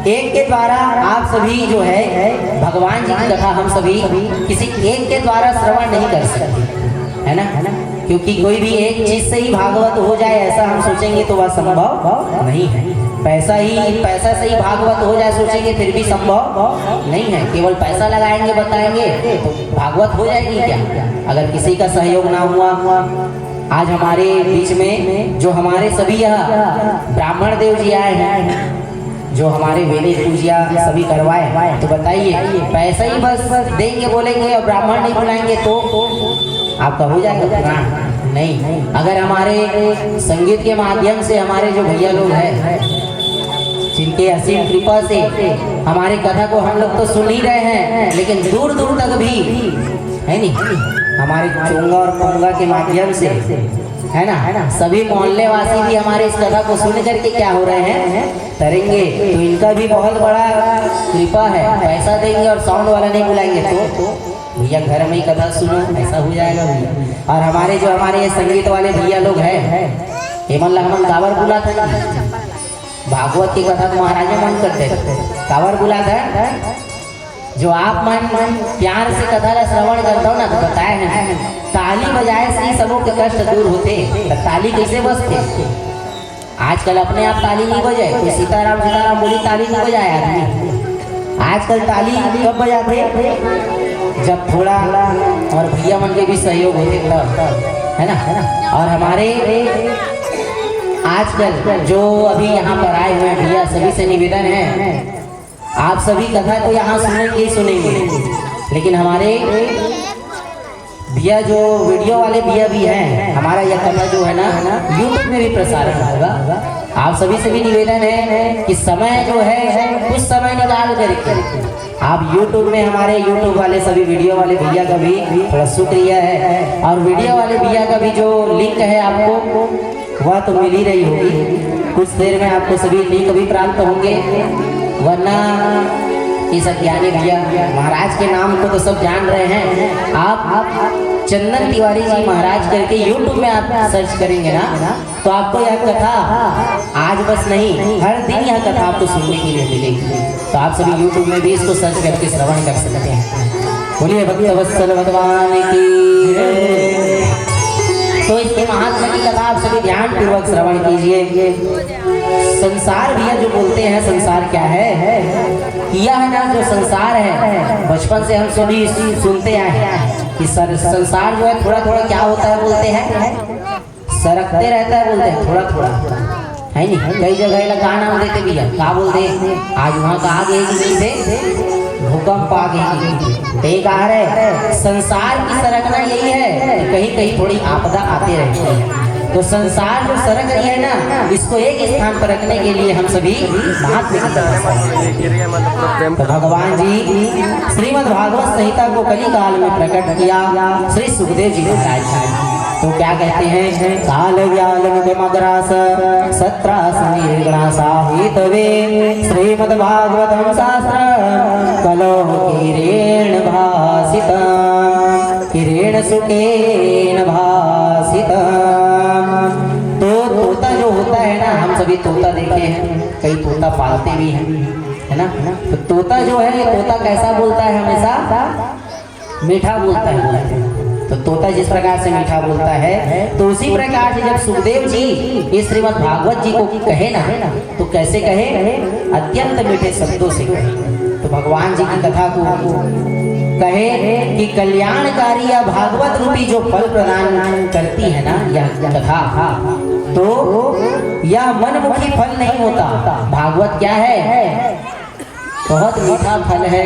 एक के द्वारा आप सभी जो है भगवान जी की कथा हम सभी किसी एक के द्वारा श्रवण नहीं कर सकते, है ना। क्योंकि कोई भी एक चीज से ही भागवत हो जाए ऐसा हम सोचेंगे तो वह संभव नहीं है। पैसा से ही भागवत हो जाए सोचेंगे फिर भी संभव नहीं है। केवल पैसा लगाएंगे बताएंगे तो भागवत हो जाएगी क्या? अगर किसी का सहयोग ना हुआ। आज हमारे बीच में जो हमारे सभी ब्राह्मण देव जी आए हैं, जो हमारे वेदी पूजा सभी करवाए, तो बताइए पैसा ही बस देंगे बोलेंगे और ब्राह्मण नहीं बुलाएंगे तो आपका हो जाएगा पुराण? नहीं। अगर हमारे संगीत के माध्यम से हमारे जो भैया लोग हैं जिनके असीम कृपा से हमारी कथा को हम लोग तो सुन ही रहे हैं, लेकिन दूर दूर तक भी है नहीं हमारे चोंगा और पोंगा के माध्यम से, है ना, सभी मोहल्ले वासी भी हमारे इस कथा को सुन करके क्या हो रहे हैं, तरेंगे। तो इनका भी बहुत बड़ा कृपा है। पैसा देंगे और साउंड वाला नहीं बुलाएंगे तो भैया घर में ही कथा सुनो, ऐसा हो जाएगा भैया। और हमारे जो हमारे संगीत वाले भैया लोग हैं, हेमन लखमन कावर बुलाते हैं भागवत की कथा तो महाराज मन करते कावर बुलाता है। जो आप मन प्यार से कथा का श्रवण करता हो ना, तो बताए हैं ताली बजाए से ही सबों के कष्ट दूर होते। तो ताली कैसे बजते? आजकल अपने आप ताली नहीं बजाए, कोई सीताराम बोली ताली नहीं बजाए आदमी। आजकल ताली कब बजाते? जब थोड़ा और भैया मन के भी सहयोग होते तब, है ना। और हमारे आजकल जो अभी यहाँ पर आए हुए भैया सभी से निवेदन है, आप सभी कथा तो यहाँ सुनेंगे ही सुनेंगे, लेकिन हमारे भैया जो वीडियो वाले भैया भी हैं, हमारा यह कथा जो है ना यूट्यूब में भी प्रसारण होगा। आप सभी से भी निवेदन है कि समय जो है कुछ समय निकाल करके आप यूट्यूब में हमारे यूट्यूब वाले सभी वीडियो वाले भैया का भी थोड़ा शुक्रिया है। और वीडियो वाले भैया का भी जो लिंक है आपको वह तो मिल ही रही होगी, कुछ देर में आपको सभी लिंक भी प्राप्त होंगे। वरना इस ज्ञानी भैया महाराज के नाम को तो सब जान रहे हैं। आप चंदन तिवारी जी महाराज करके यूट्यूब में आप सर्च करेंगे ना, तो आपको यह कथा आज बस नहीं हर दिन यह कथा आपको सुनने के लिए मिलेगी। तो आप सभी यूट्यूब में भी इसको सर्च करके श्रवण कर सकते हैं। बोलिए भक्तवत्सल भगवान की जय। तो इसके महात्मा की कथा आप सभी ध्यान पूर्वक श्रवण कीजिए। संसार भैया जो बोलते हैं संसार क्या है? यह ना जो संसार है बचपन से हम सभी सुनते आए हैं कि संसार जो है थोड़ा थोड़ा क्या होता है बोलते हैं, सरकते रहता है बोलते हैं थोड़ा थोड़ा, है नहीं। कई जगह गाना देते भैया क्या बोलते हैं, आज वहाँ का आगे भूकंप आ गई। कहा रहे संसार की सरकना यही है, कहीं कहीं थोड़ी आपदा आते रहती है। तो संसार जो सरक रही है ना, इसको एक स्थान पर रखने के लिए हम सभी महात्मा की तरफ तो भगवान जी श्रीमद् भागवत संहिता को कली काल में प्रकट किया श्री सुखदेव जी महाराज। तो क्या कहते हैं, काल व्याल मग्रास सत्रास निर्गुणासाहितवे श्रीमद् भागवतम शास्त्र कलो किरेण भासितम् किरेण सुखेन भासितम्। तो तोता जो होता है ना, हम सभी तोता देखे हैं, कई तोता पालते भी हैं, है ना। तो तोता जो है तोता कैसा बोलता है? हमेशा मीठा बोलता है। तो तोता जिस प्रकार से मीठा बोलता है, तो उसी प्रकार से जब सुखदेव जी इस श्रीमद् भागवत जी को कहे ना, तो कैसे कहे? अत्यंत मीठे शब्दों से कहे। तो भगवान जी की कथा को कहे कि कल्याणकारी या भागवत रूपी जो फल प्रदान करती है ना यह कथा, तो यह मनमुखी फल नहीं होता। भागवत क्या है? बहुत मीठा फल है।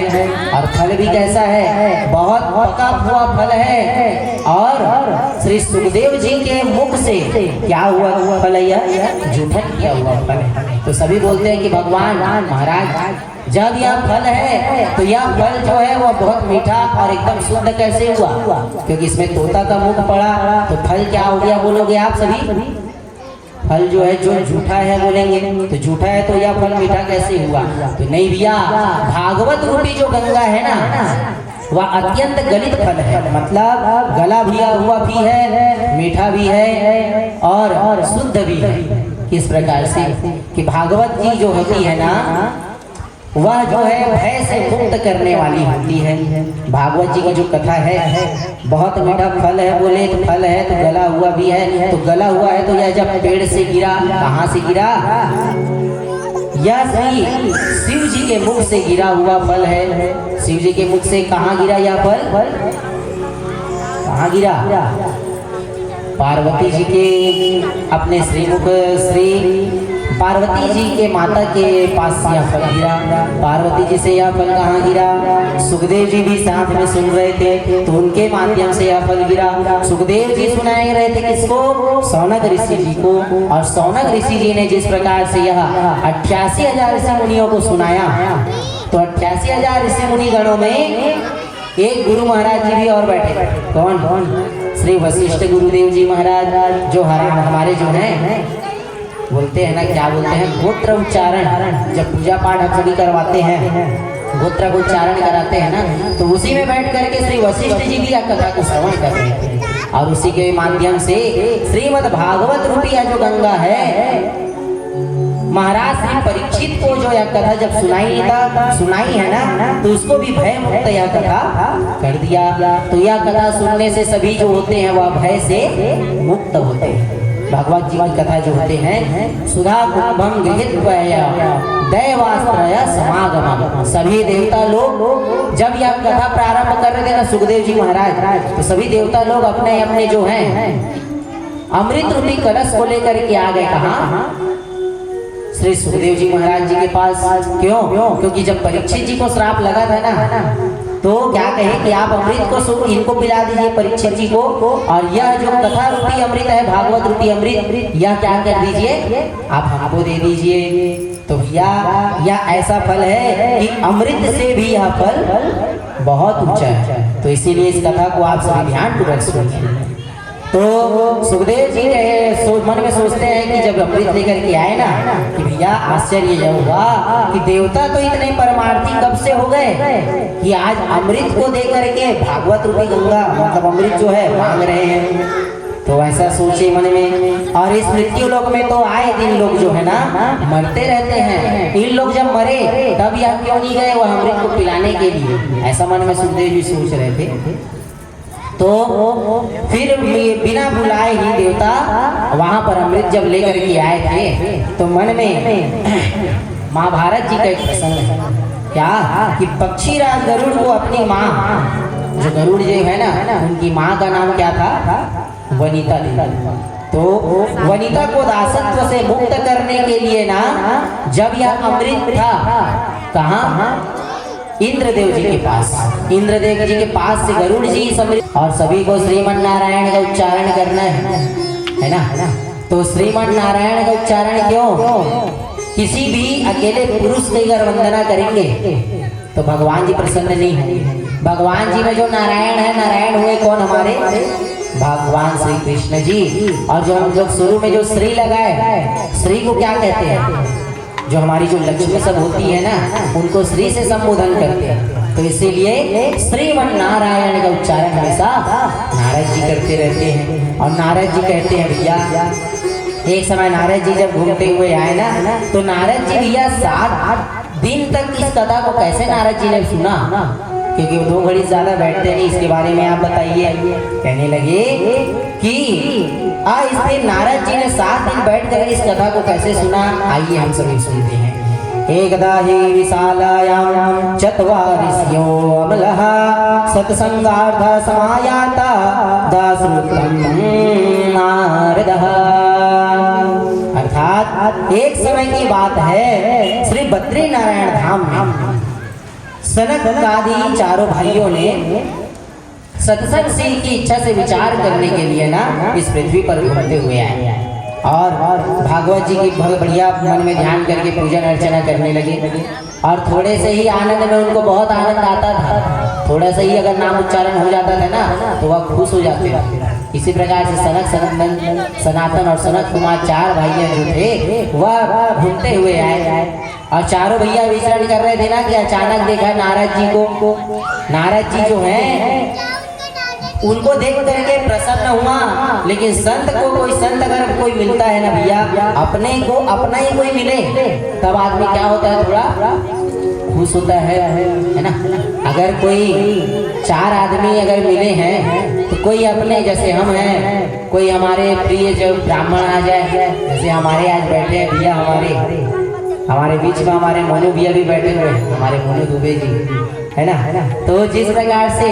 और फल भी कैसा है? बहुत बहुत पका हुआ फल है। और श्री सुखदेव जी के मुख से क्या हुआ फल है? यह जूठन किया हुआ फल है। तो सभी बोलते हैं कि भगवान महाराज जब यह फल है तो यह फल जो है वो बहुत मीठा और एकदम शुद्ध कैसे हुआ? क्योंकि इसमें तोता का मुख पड़ा, तो फल क्या हो गया बोलोगे आप सभी? फल जो है जो झूठा है बोलेंगे, तो झूठा है तो यह फल मीठा कैसे हुआ? तो नहीं भैया, भागवत रूपी जो गंगा है ना वह अत्यंत गलित फल है, मतलब गला भुना हुआ भी है, मीठा भी है और शुद्ध भी है। किस प्रकार से कि भागवत जी जो होती है ना वह जो है भय से मुक्त करने वाली होती है। भागवत जी की जो कथा है बहुत मीठा फल है, बोले तो फल है तो गला हुआ भी है, तो गला हुआ है तो यह जब पेड़ से गिरा, कहाँ से गिरा? यह श्री शिव जी के मुख से गिरा हुआ फल है। शिव जी के मुख से कहाँ गिरा यह फल? कहाँ गिरा? पार्वती जी के अपने श्रीमुख श्री पार्वती जी के माता के पास यह फल गिरा। पार्वती जी से यह फल कहाँ गिरा? सुखदेव जी भी साथ में सुन रहे थे तो उनके माध्यम से यह फल गिरा। सुखदेव जी सुनाए रहे थे किसको? सौनक ऋषि जी को। और सौनक ऋषि जी ने जिस प्रकार से यह 88,000 ऋषि मुनियों को सुनाया, तो 88,000 ऋषि मुनि गणों में एक गुरु महाराज जी भी और बैठे। कौन? श्री वशिष्ठ गुरुदेव जी महाराज, जो हमारे जो हैं बोलते हैं ना, क्या बोलते हैं, गोत्र उच्चारण। जब पूजा पाठ हम सभी करवाते हैं गोत्र को उच्चारण कराते हैं ना, तो उसी में बैठ करके श्री वशिष्ठ जी भी यह कथा को श्रवण कर रहे थे। और उसी के माध्यम से श्रीमद् भागवत रूपी जो गंगा है, महाराज श्री परीक्षित को जो यह कथा जब सुनाई है ना, तो उसको भी भय मुक्त यह कथा कर दिया। तो यह कथा सुनने से सभी जो होते हैं वह भय से मुक्त होते हैं। भगवत जी की कथा जो होते हैं, सुधा कुंभम गृहीत्वया दैवास्त्रय समागमः। सभी देवता लोग जब यह कथा प्रारंभ कर रहे थे ना सुखदेव जी महाराज, तो सभी देवता लोग अपने अपने जो हैं अमृत रूपी कलश को लेकर के आ गए। कहाँ? श्री सुखदेव जी महाराज जी के पास। क्यों? क्योंकि जब परीक्षित जी को श्राप लगा था ना, तो क्या कहे कि आप अमृत को इनको पिला दीजिए परीक्षित जी को, और यह जो कथा रूपी अमृत है, भागवत रूपी अमृत, यह क्या कर दीजिए, आप हमको दे दीजिए। तो भैया यह ऐसा फल है कि अमृत से भी यह फल बहुत ऊंचा है। तो इसीलिए इस कथा को आप सभी ध्यानपूर्वक सुनिए। तो सुखदेव जी मन में सोचते हैं कि जब अमृत लेकर के आए ना, कि भैया आश्चर्य यह हुआ कि देवता तो इतने परमार्थी कब से हो गए कि आज अमृत को दे करके भागवत रूपी गंगा मतलब अमृत जो है मांग रहे हैं। तो ऐसा सोचे मन में। और इस मृत्यु लोक में तो आए दिन लोग जो है ना मरते रहते हैं। इन लोग जब मरे तब यह क्यों नहीं गए वह अमृत को पिलाने के लिए? ऐसा मन में सुखदेव जी सोच रहे थे। तो फिर बिना बुलाए ही देवता वहां पर अमृत जब लेकर के आए थे, तो मन में महाभारत जी का एक प्रसंग है क्या कि पक्षीराज गरुड़ को अपनी माँ, जो गरुड़ जी है ना, उनकी माँ का नाम क्या था? वनिता देवी। तो वनिता को दासत्व से मुक्त करने के लिए ना, जब यह अमृत था कहाँ? इंद्रदेव जी के पास। इंद्रदेव जी के पास से गरुड़ जी समृत, और सभी को श्रीमन नारायण का उच्चारण करना है ना। तो श्रीमन नारायण का उच्चारण क्यों? किसी भी अकेले पुरुष की अगर वंदना करेंगे तो भगवान जी प्रसन्न नहीं होंगे। भगवान जी में जो नारायण है, नारायण हुए कौन? हमारे भगवान श्री कृष्ण जी। और जो हम लोग शुरू में जो श्री लगाए, श्री को क्या कहते हैं? जो हमारी जो लक्ष्मी सब होती है ना, उनको श्री से संबोधन करते हैं। तो इसीलिए श्रीमन नारायण का उच्चारण हमेशा नारद जी करते रहते हैं। और नारद जी कहते हैं भैया, एक समय नारद जी जब घूमते हुए आए ना, तो नारद जी भैया 7 दिन तक इस कथा को कैसे नारद जी ने सुना, क्योंकि वो 2 घड़ी ज्यादा बैठते नहीं। इसके बारे में आप बताइए। कहने लगे कि इस दिन नारद जी ने 7 दिन बैठ कर इस कथा को कैसे सुना। आइए हम सभी सुनते हैं। एकदा हि विशालायां चत्वारिस्यो अमलः सत्संगार्थ समायाता दासृतं नारदः। अर्थात एक समय की बात है, श्री बद्री नारायण धाम में सनक आदि चारों भाइयों ने सत्संग सिंह की इच्छा से विचार करने के लिए ना इस पृथ्वी पर घूमते हुए आए और भागवत जी की बहुत बढ़िया मन में ध्यान करके पूजन अर्चना करने लगे। और थोड़े से ही आनंद में उनको बहुत आनंद आता था, थोड़ा सा ही अगर नाम उच्चारण हो जाता था ना तो वह खुश हो जाते थे। इसी प्रकार से सनातन और सनत कुमार चार भाइयों जो थे वह घूमते हुए आए और चारों भैया विचरण कर रहे थे ना कि अचानक देखा नारद जी को। नारद जी जो है उनको देख करके प्रसन्न हुआ, लेकिन संत को संत अगर कोई मिलता है ना भैया, अपने को अपना ही कोई मिले तब आदमी क्या होता है, थोड़ा खुश होता है ना। अगर कोई चार आदमी अगर मिले हैं तो कोई अपने जैसे हम हैं, कोई हमारे प्रिय जो ब्राह्मण आ जाए, जैसे हमारे आज बैठे हैं भैया, हमारे बीच में हमारे मोनू भैया भी बैठे हुए हैं, हमारे मोनू दुबे जी है ना। तो जिस प्रकार से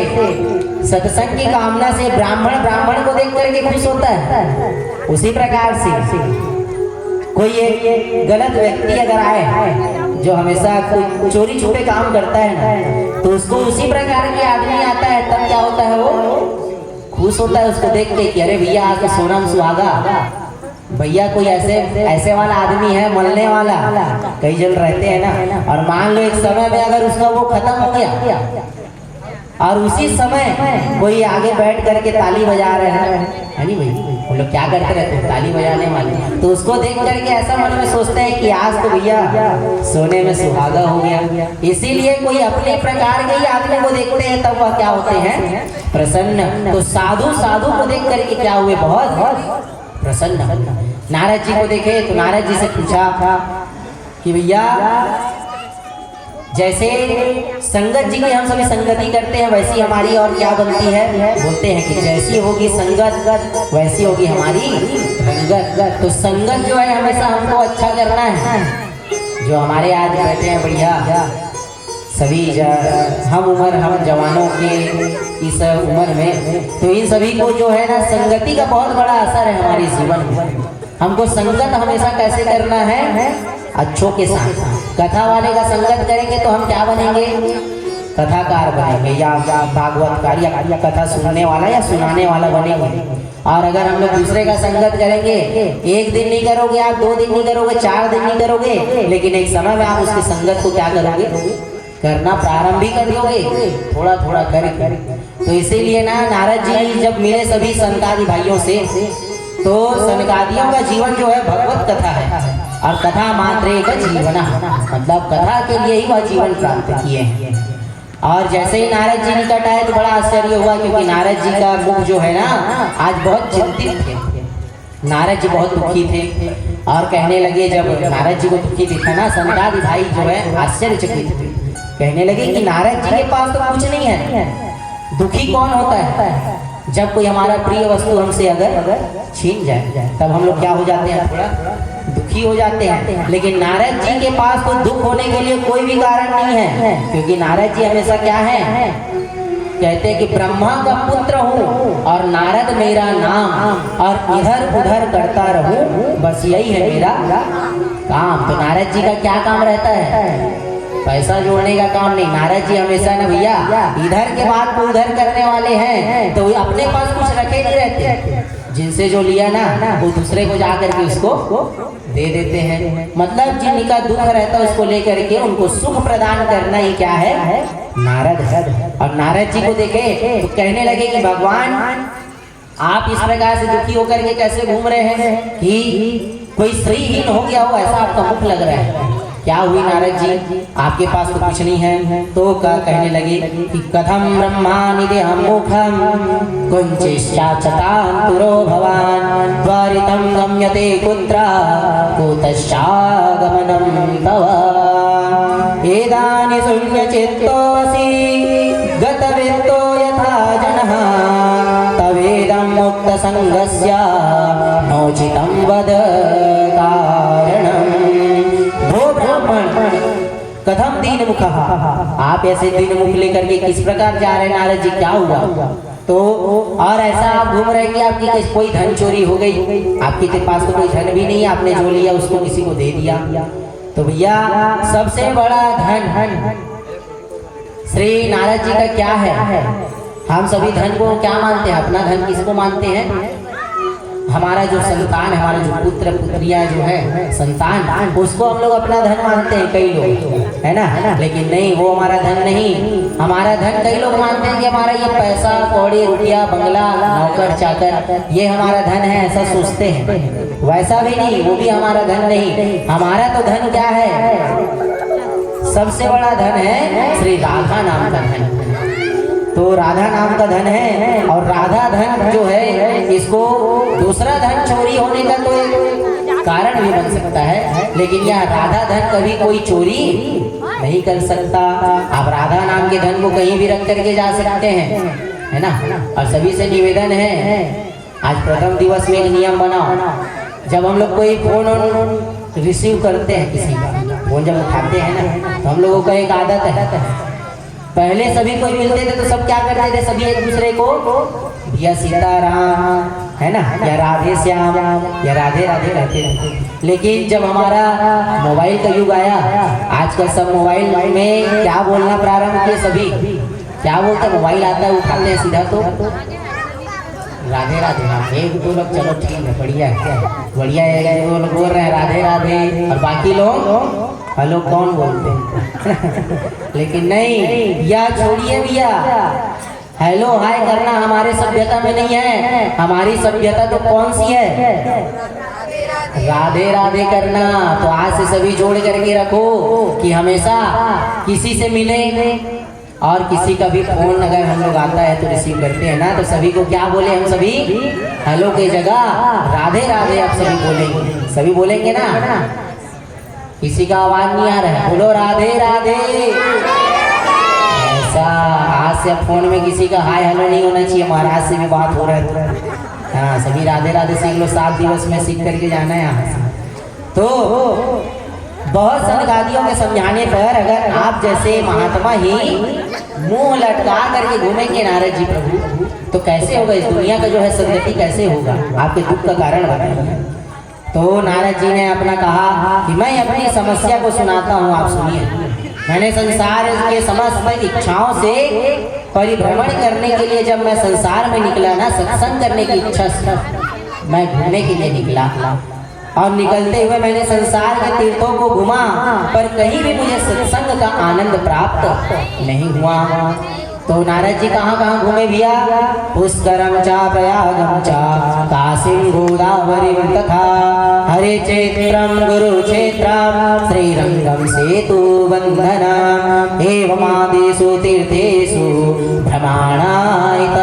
सत्संग की कामना से ब्राह्मण को देख करके खुश होता है, उसी प्रकार से कोई एक गलत व्यक्ति अगर आए जो हमेशा कोई चोरी छुपे काम करता है ना, तो उसको उसी प्रकार के आदमी आता है तब क्या होता है, वो खुश होता है उसको देख के कि अरे भैया आज तो सोनम सुहागा, भैया कोई ऐसे वाला आदमी है मलने वाला। कई जन रहते हैं ना, और मान लो एक समय में अगर उसका वो खत्म हो गया और उसी समय कोई आगे बैठ करके ताली बजा रहे हैं, नहीं भाई वो लोग क्या करते रहते हैं, ताली बजाने वाले, तो उसको देख करके ऐसा मन में सोचते हैं कि आज तो भैया सोने में सुहागा हो गया। इसीलिए कोई अपने प्रकार के ही आदमी को देखते हैं तब वह क्या होते हैं, प्रसन्न। तो साधु को देख करके क्या हुए, बहुत प्रसन्न। नारद जी को देखे तो नारद जी से पूछा कि भैया जैसे संगत जी की हम सभी संगति करते हैं वैसी हमारी और क्या बनती है, बोलते हैं कि जैसी होगी संगत वैसी होगी हमारी रंगत। तो संगत जो है हमेशा हमको अच्छा करना है। जो हमारे आज बैठे हैं बढ़िया सभी हम जवानों के इस उम्र में, तो इन सभी को जो है ना संगति का बहुत बड़ा असर है हमारे जीवन में। हमको संगत हमेशा कैसे करना है, अच्छों के साथ। कथा वाले का संगत करेंगे तो हम क्या बनेंगे, कथाकार बनेंगे या भागवतकार या कथा सुनने वाला या सुनाने वाला बनेंगे। और अगर हम लोग दूसरे का संगत करेंगे, एक दिन नहीं करोगे आप, 2 दिन नहीं करोगे, 4 दिन नहीं करोगे, लेकिन एक समय में आप उसके संगत को क्या करोगे, करना प्रारंभ भी कर दोगे, थोड़ा थोड़ा कर। तो इसीलिए ना नारद जी जब मिले सभी संतादि भाइयों से, तो सनकादियों का जीवन जो है भगवत कथा है और कथा मात्रे का जीवन, मतलब कथा के लिए ही वह जीवन प्राप्त किए हैं। और जैसे ही नारद जी निकट आए तो बड़ा आश्चर्य हुआ, क्योंकि नारद जी का मुख जो है ना आज बहुत चिंतित थे, नारद जी बहुत दुखी थे। और कहने लगे, जब नारद जी को दुखी दिखा ना, सनकादि भाई जो है आश्चर्यचकित थे, कहने लगे कि नारद जी के पास तो कुछ नहीं है, दुखी कौन होता है, जब कोई हमारा प्रिय वस्तु हमसे अगर छीन जाए तब हम लोग क्या हो जाते हैं, थोड़ा दुखी हो जाते हैं। लेकिन नारद जी के पास तो दुख होने के लिए कोई भी कारण नहीं है, क्योंकि नारद जी हमेशा क्या है, कहते हैं कि ब्रह्मा का पुत्र हूँ और नारद मेरा नाम, और इधर उधर करता रहूं, बस यही है मेरा काम। तो नारद जी का क्या काम रहता है, पैसा जोड़ने का काम नहीं। नारद जी हमेशा ना भैया इधर के बात को उधर करने वाले हैं, तो अपने पास कुछ रखे नहीं रहते, जिनसे जो लिया ना वो दूसरे को जा करके उसको दे देते हैं। मतलब जिनका दुख रहता है उसको लेकर के उनको सुख प्रदान करना ही क्या है, नारद है। और नारद जी को देखे तो कहने लगे कि भगवान आप इस प्रकार से दुखी होकर के कैसे घूम रहे हैं कि कोई श्रीहीन हो गया हो, ऐसा आपका मुख लग रहा है। क्या हुई नारद जी, आपके पास तो कुछ नहीं है। तो कहने लगे कि कथम ब्रह्मानिदेहं मुखम कुंचिश्चाचतान्तुरो भवान द्वारितं गम्यते कुत्र कुतश्चागमनं तव एदानि शून्यचित्तोऽसि गतवित्तो यथा जनः तवेदं मुक्तसङ्गस्य नोचितं वद कारणम्। कथम दीन मुख, आप ऐसे दीन मुख लेकर के किस प्रकार जा रहे हैं नारद जी, क्या हुआ? तो और ऐसा आप घूम रहे कि आपकी कोई धन चोरी हो गई, आपके पास तो कोई धन भी नहीं, आपने जो लिया उसको किसी को दे दिया। तो भैया सबसे बड़ा धन श्री नारद जी का क्या है, हम सभी धन को क्या मानते हैं? अपना धन किसको मानते हैं? हमारा जो संतान, हमारा जो पुत्र पुत्रियां जो है संतान, उसको हम लोग अपना धन मानते हैं कई लोग, है ना। लेकिन नहीं, वो हमारा धन नहीं। हमारा धन कई लोग मानते हैं कि हमारा ये पैसा कौड़ी रुपया बंगला नौकर चाकर ये हमारा धन है, ऐसा सोचते हैं। वैसा भी नहीं, वो भी हमारा धन नहीं। हमारा तो धन क्या है? सबसे बड़ा धन है श्री राधा नाम का धन। तो राधा नाम का धन है, और राधा धन जो है इसको दूसरा धन चोरी होने का तो एक कारण भी बन सकता है, लेकिन यह राधा धन कभी कोई चोरी नहीं कर सकता। आप राधा नाम के धन को कहीं भी रख करके जा सकते हैं, है ना। और सभी से निवेदन है, आज प्रथम दिवस में एक नियम बनाओ, जब हम लोग कोई फोन रिसीव करते हैं, किसी का फोन जब उठाते हैं ना, तो हम लोगों का एक आदत है, पहले सभी कोई मिलते थे तो सब क्या करते थे? सभी एक दूसरे को या सीताराम, है ना, या राधे श्याम, या राधे राधे कहते थे। लेकिन जब हमारा मोबाइल का युग आया, आजकल सब मोबाइल में क्या बोलना प्रारंभ किए, सभी क्या बोलते? मोबाइल आता है, उठाते हैं सीधा तो राधे राधे। हाँ, एक दो लोग चलो ठीक है, बढ़िया है, बढ़िया है, वो लोग बोल रहे हैं राधे राधे, और बाकी लोग हेलो कौन बोलते हैं? लेकिन नहीं, या छोड़िए भैया, हेलो हाय करना हमारे सभ्यता में नहीं है। हमारी सभ्यता तो कौन सी है? राधे राधे करना। तो आज से सभी जोड़ करके रखो कि हमेशा किसी से मिले, और किसी का भी फोन अगर हम लोग आता है तो रिसीव करते हैं ना, तो सभी को क्या बोले? हम सभी हेलो के जगह राधे राधे आप सभी बोलेंगे, सभी बोलेंगे ना। किसी का आवाज नहीं आ रहा है, बोलो राधे राधे। ऐसा आज से फोन में किसी का हाय हेलो नहीं होना चाहिए। महाराज से भी बात हो रहा है, हाँ, सभी राधे राधे सीख लो, 7 दिवस में सीख करके जाना है यहाँ से। तो बहुत संगादियों के समझाने पर अगर आप जैसे महात्मा ही मुंह लटका करके घूमेंगे नारद जी प्रभु, तो कैसे होगा? इस दुनिया का जो है सदगति कैसे होगा? आपके दुख का कारण बताइए। तो नारद जी ने अपना कहा कि मैं अपनी समस्या को सुनाता हूँ, आप सुनिए। मैंने संसार के समस्त इच्छाओं से परिभ्रमण करने के लिए जब मैं संसार में निकला ना, सत्संग करने की इच्छा से मैं घूमने के लिए निकला, और निकलते हुए मैंने संसार के तीर्थों को घुमा, पर कहीं भी मुझे सत्संग का आनंद प्राप्त नहीं हुआ। तो नारद जी कहाँ कहाँ घूमे भैया? पुष्करम चा प्रयागम चा काशीं गोदावरीं तथा हरे क्षेत्रम गुरु क्षेत्रम श्रीरंगम सेतु बंधनम एवमादिषु तीर्थेषु भ्रमणायतस्ततः।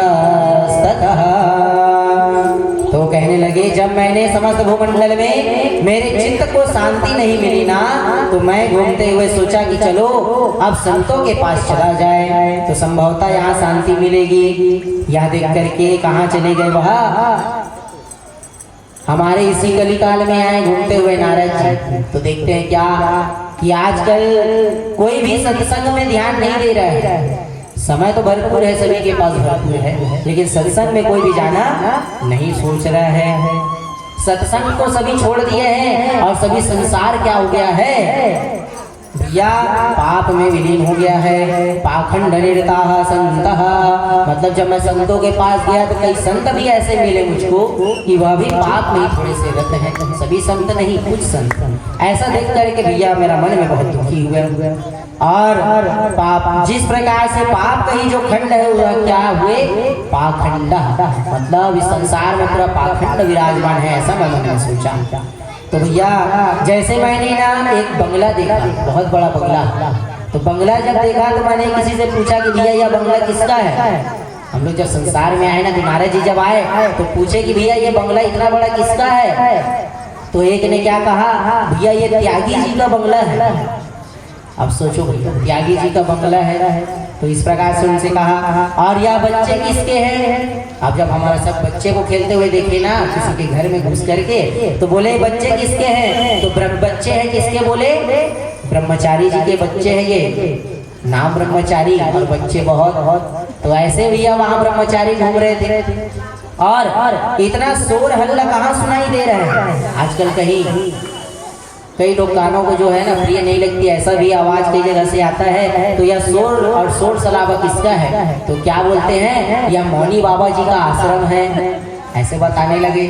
तो कहने लगे, जब मैंने समस्त भूमंडल में मेरे चित्त को शांति नहीं मिली ना, तो मैं घूमते हुए सोचा कि चलो अब संतों के पास चला जाए, तो संभवतः यहाँ शांति मिलेगी। यह देख करके कहाँ चले गए? वह हमारे इसी कलिकाल में आए घूमते हुए नारद जी। तो देखते हैं क्या कि आजकल कोई भी सत्संग में ध्यान नहीं दे रहा है। समय तो भरपूर है, सभी के पास भरपूर है, लेकिन सत्संग में कोई भी जाना नहीं सोच रहा है। सत्संग को सभी छोड़ दिए हैं, और सभी संसार क्या हो गया है? या पाप में विलीन हो गया है। पाखंड निरताः संतः, मतलब जब मैं संतों के पास गया तो कई संत भी ऐसे मिले मुझको कि वह भी पाप में ही थोड़े से रत हैं, सभी संत नहीं, कुछ संत। ऐसा देख करके भैया मेरा मन में बहुत दुखी हुए। और पाप जिस प्रकार से पाप का ही जो खंड है वह क्या हुए? पाखंड, मतलब इस संसार में पूरा पाखंड विराजमान है, ऐसा मैंने सोचा। तो भैया जैसे मैंने ना एक बंगला देखा, बहुत बड़ा बंगला। तो बंगला जब देखा तो मैंने किसी से पूछा कि भैया यह बंगला किसका है? हम लोग जब संसार में आए ना, तो नारद जी जब आए तो पूछे कि भैया ये बंगला इतना बड़ा किसका है? तो एक ने क्या कहा, भैया ये त्यागी जी का बंगला है। अब सोचो भैया, त्यागी जी का बंगला है, तो इस प्रकार से उनसे कहा, और यह बच्चे किसके हैं? अब जब हमारा सब बच्चे को खेलते हुए देखे ना किसी के घर में घुस करके, तो बोले बच्चे किसके हैं? तो बच्चे हैं किसके? बोले ब्रह्मचारी जी के बच्चे हैं। ये नाम ब्रह्मचारी और बच्चे बहुत। तो ऐसे भैया वहाँ ब्रह्मचारी घूम रहे थे, और इतना शोर हल्ला कहाँ सुनाई दे रहा है आजकल? कई लोग कानों को जो है ना प्रिय नहीं लगती, ऐसा भी आवाज कई जगह से आता है। तो यह शोर और शोर शराबा किसका है? तो क्या बोलते हैं, यह मौनी बाबा जी का आश्रम है, ऐसे बताने लगे।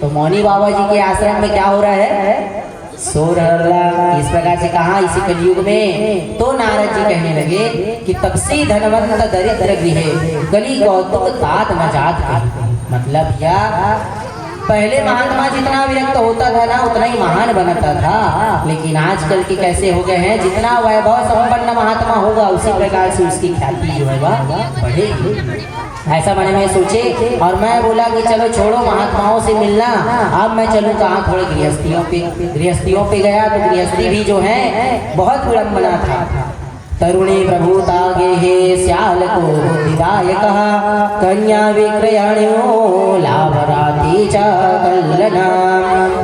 तो मौनी बाबा जी के आश्रम में क्या हो रहा है? शोर हल्ला। इस प्रकार से कहा इसी कलयुग में। तो नारद जी कहने लगे कि तपसी धनवंत दरिद्र गृह कली कौतुक तात न जात कही। मतलब या पहले महात्मा जितना विरक्त होता था ना उतना ही महान बनता था, लेकिन आजकल के कैसे हो गए हैं, जितना वैभव संपन्न महात्मा होगा उसी प्रकार से उसकी ख्याति जो है वह बढ़ेगी। ऐसा मैंने मैं सोचे और मैं बोला कि चलो छोड़ो महात्माओं से मिलना, अब मैं चलूँ कहाँ, थोड़े गृहस्थियों पे गया। तो गृहस्थी भी जो है बहुत विडम्बना था। तरुणी प्रभु तागे हे श्याल को विदाय कहा, कन्या विक्रयणो लाभराती च कल्लना।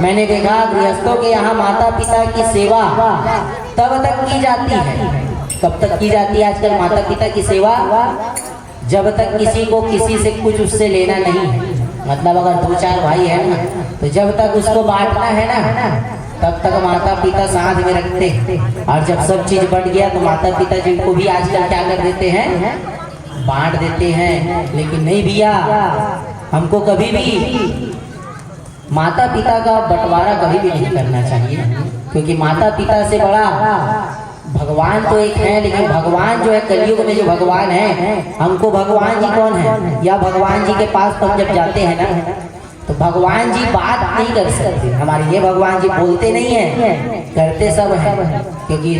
मैंने देखा गृहस्थों के यहाँ माता पिता की सेवा तब तक की जाती है। कब तक की जाती है आजकल माता पिता की सेवा? जब तक किसी को किसी से कुछ उससे लेना नहीं है। मतलब अगर 2-4 भाई है ना, तो जब तक उसको बांटना है ना तब तक माता पिता साथ में रखते। और जब सब चीज बढ़ गया तो माता पिता जिनको भी आजकल क्या कर देते हैं, बांट देते हैं। लेकिन नहीं भैया, हमको कभी भी माता पिता का बंटवारा कभी भी नहीं करना चाहिए, क्योंकि माता पिता से बड़ा भगवान तो एक है। लेकिन भगवान जो है कलयुग में जो भगवान है, हमको भगवान जी कौन है, या भगवान जी के पास तो जब जाते हैं ना तो भगवान जी बात नहीं कर सकते हमारे लिए। भगवान जी बोलते नहीं है, करते सब है, क्योंकि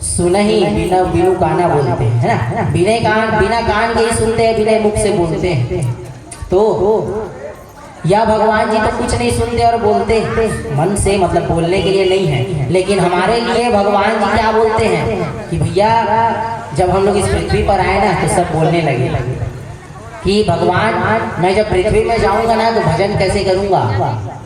सुन ही बिना बिनु काना बोलते हैं, है ना। बिना कान के ही सुनते हैं, बिना मुख से बोलते हैं। तो या भगवान जी तो कुछ नहीं सुनते और बोलते मन से, मतलब बोलने के लिए नहीं है। लेकिन हमारे लिए भगवान जी क्या बोलते हैं कि भैया जब हम लोग इस पृथ्वी पर आए ना तो सब बोलने लगे कि भगवान मैं जब पृथ्वी में जाऊंगा ना तो भजन कैसे करूंगा,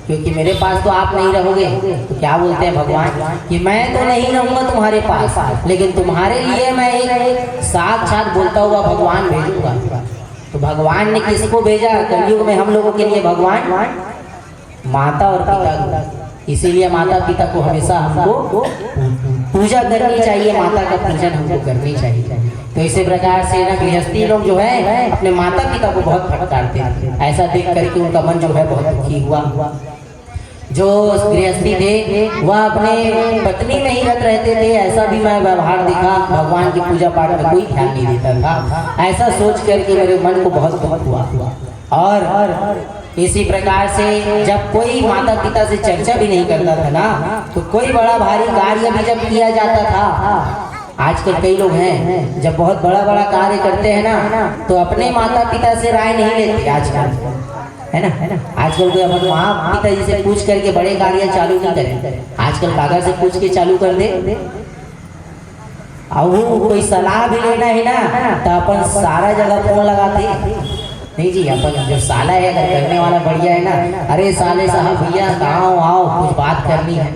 क्योंकि मेरे पास तो आप नहीं रहोगे। तो क्या बोलते हैं भगवान कि मैं तो नहीं रहूंगा तुम्हारे पास, लेकिन तुम्हारे लिए मैं एक साक्षात बोलता हुआ भगवान भेजूंगा। तो भगवान ने किसको भेजा कलयुग में हम लोगों के लिए? भगवान माता और पिता को। इसीलिए माता पिता को हमेशा हमको पूजा करनी चाहिए, माता का पूजन हमको करनी चाहिए। तो इसी प्रकार से ना गृहस्थी लोग जो है अपने माता पिता को बहुत फटकारते हैं। ऐसा देख करके उनका मन जो है बहुत दुखी हुआ। जो गृहस्थी थे वह अपने पत्नी में ही रत रहते थे, ऐसा भी मैं व्यवहार देखा। भगवान की पूजा पाठ में कोई ध्यान नहीं देता था। ऐसा सोच करके मेरे मन को बहुत दुख हुआ। और इसी प्रकार से जब कोई माता पिता से चर्चा भी नहीं करता था ना, तो कोई बड़ा भारी कार्य भी जब किया जाता था। आजकल कई लोग हैं जब बहुत बड़ा बड़ा कार्य करते हैं ना तो अपने माता पिता से राय नहीं लेते आजकल, है ना। आजकल कोई अपने माँ पिता जी से पूछ करके बड़े कार्य चालू नहीं करे। आजकल कागज से पूछ के चालू कर दे। और कोई सलाह भी लेना है ना तो अपन सारा जगह फोन लगाते नहीं जी। अपन जो साला है अगर करने वाला बढ़िया है ना, अरे साले साहब भैया कहाँ आओ कुछ बात करनी है।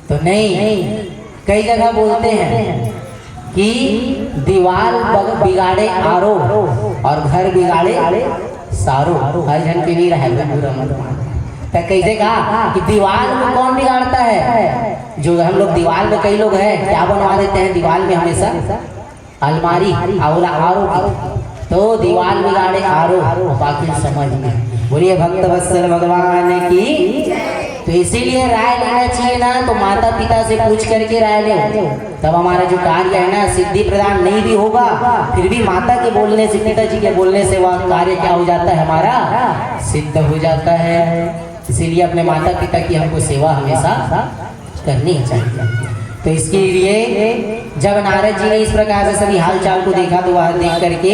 तो नहीं, कई जगह बोलते हैं कि दीवार बिगाड़े आरो और घर बिगाड़े सारो। हर जन के लिए रहे तो कैसे कहा कि दीवार में कौन बिगाड़ता है? जो हम लोग दीवार में कई लोग हैं क्या बनवा देते हैं दीवार में हमेशा अलमारी और आरो की। तो दीवार बिगाड़े आरो, बाकी समझ में। बोलिए भक्त वत्सल भगवान की। तो इसीलिए राय लेना चाहिए ना तो माता पिता से पूछ करके राय ले, तब हमारा जो कार्य है ना सिद्धि प्रदान नहीं भी होगा, फिर भी माता के बोलने से, पिताजी के बोलने से वह कार्य क्या हो जाता है, हमारा सिद्ध हो जाता है। इसीलिए अपने माता पिता की हमको सेवा हमेशा करनी चाहिए। तो इसके लिए जब नारद जी ने इस प्रकार से सभी हालचाल को देखा तो वह देख करके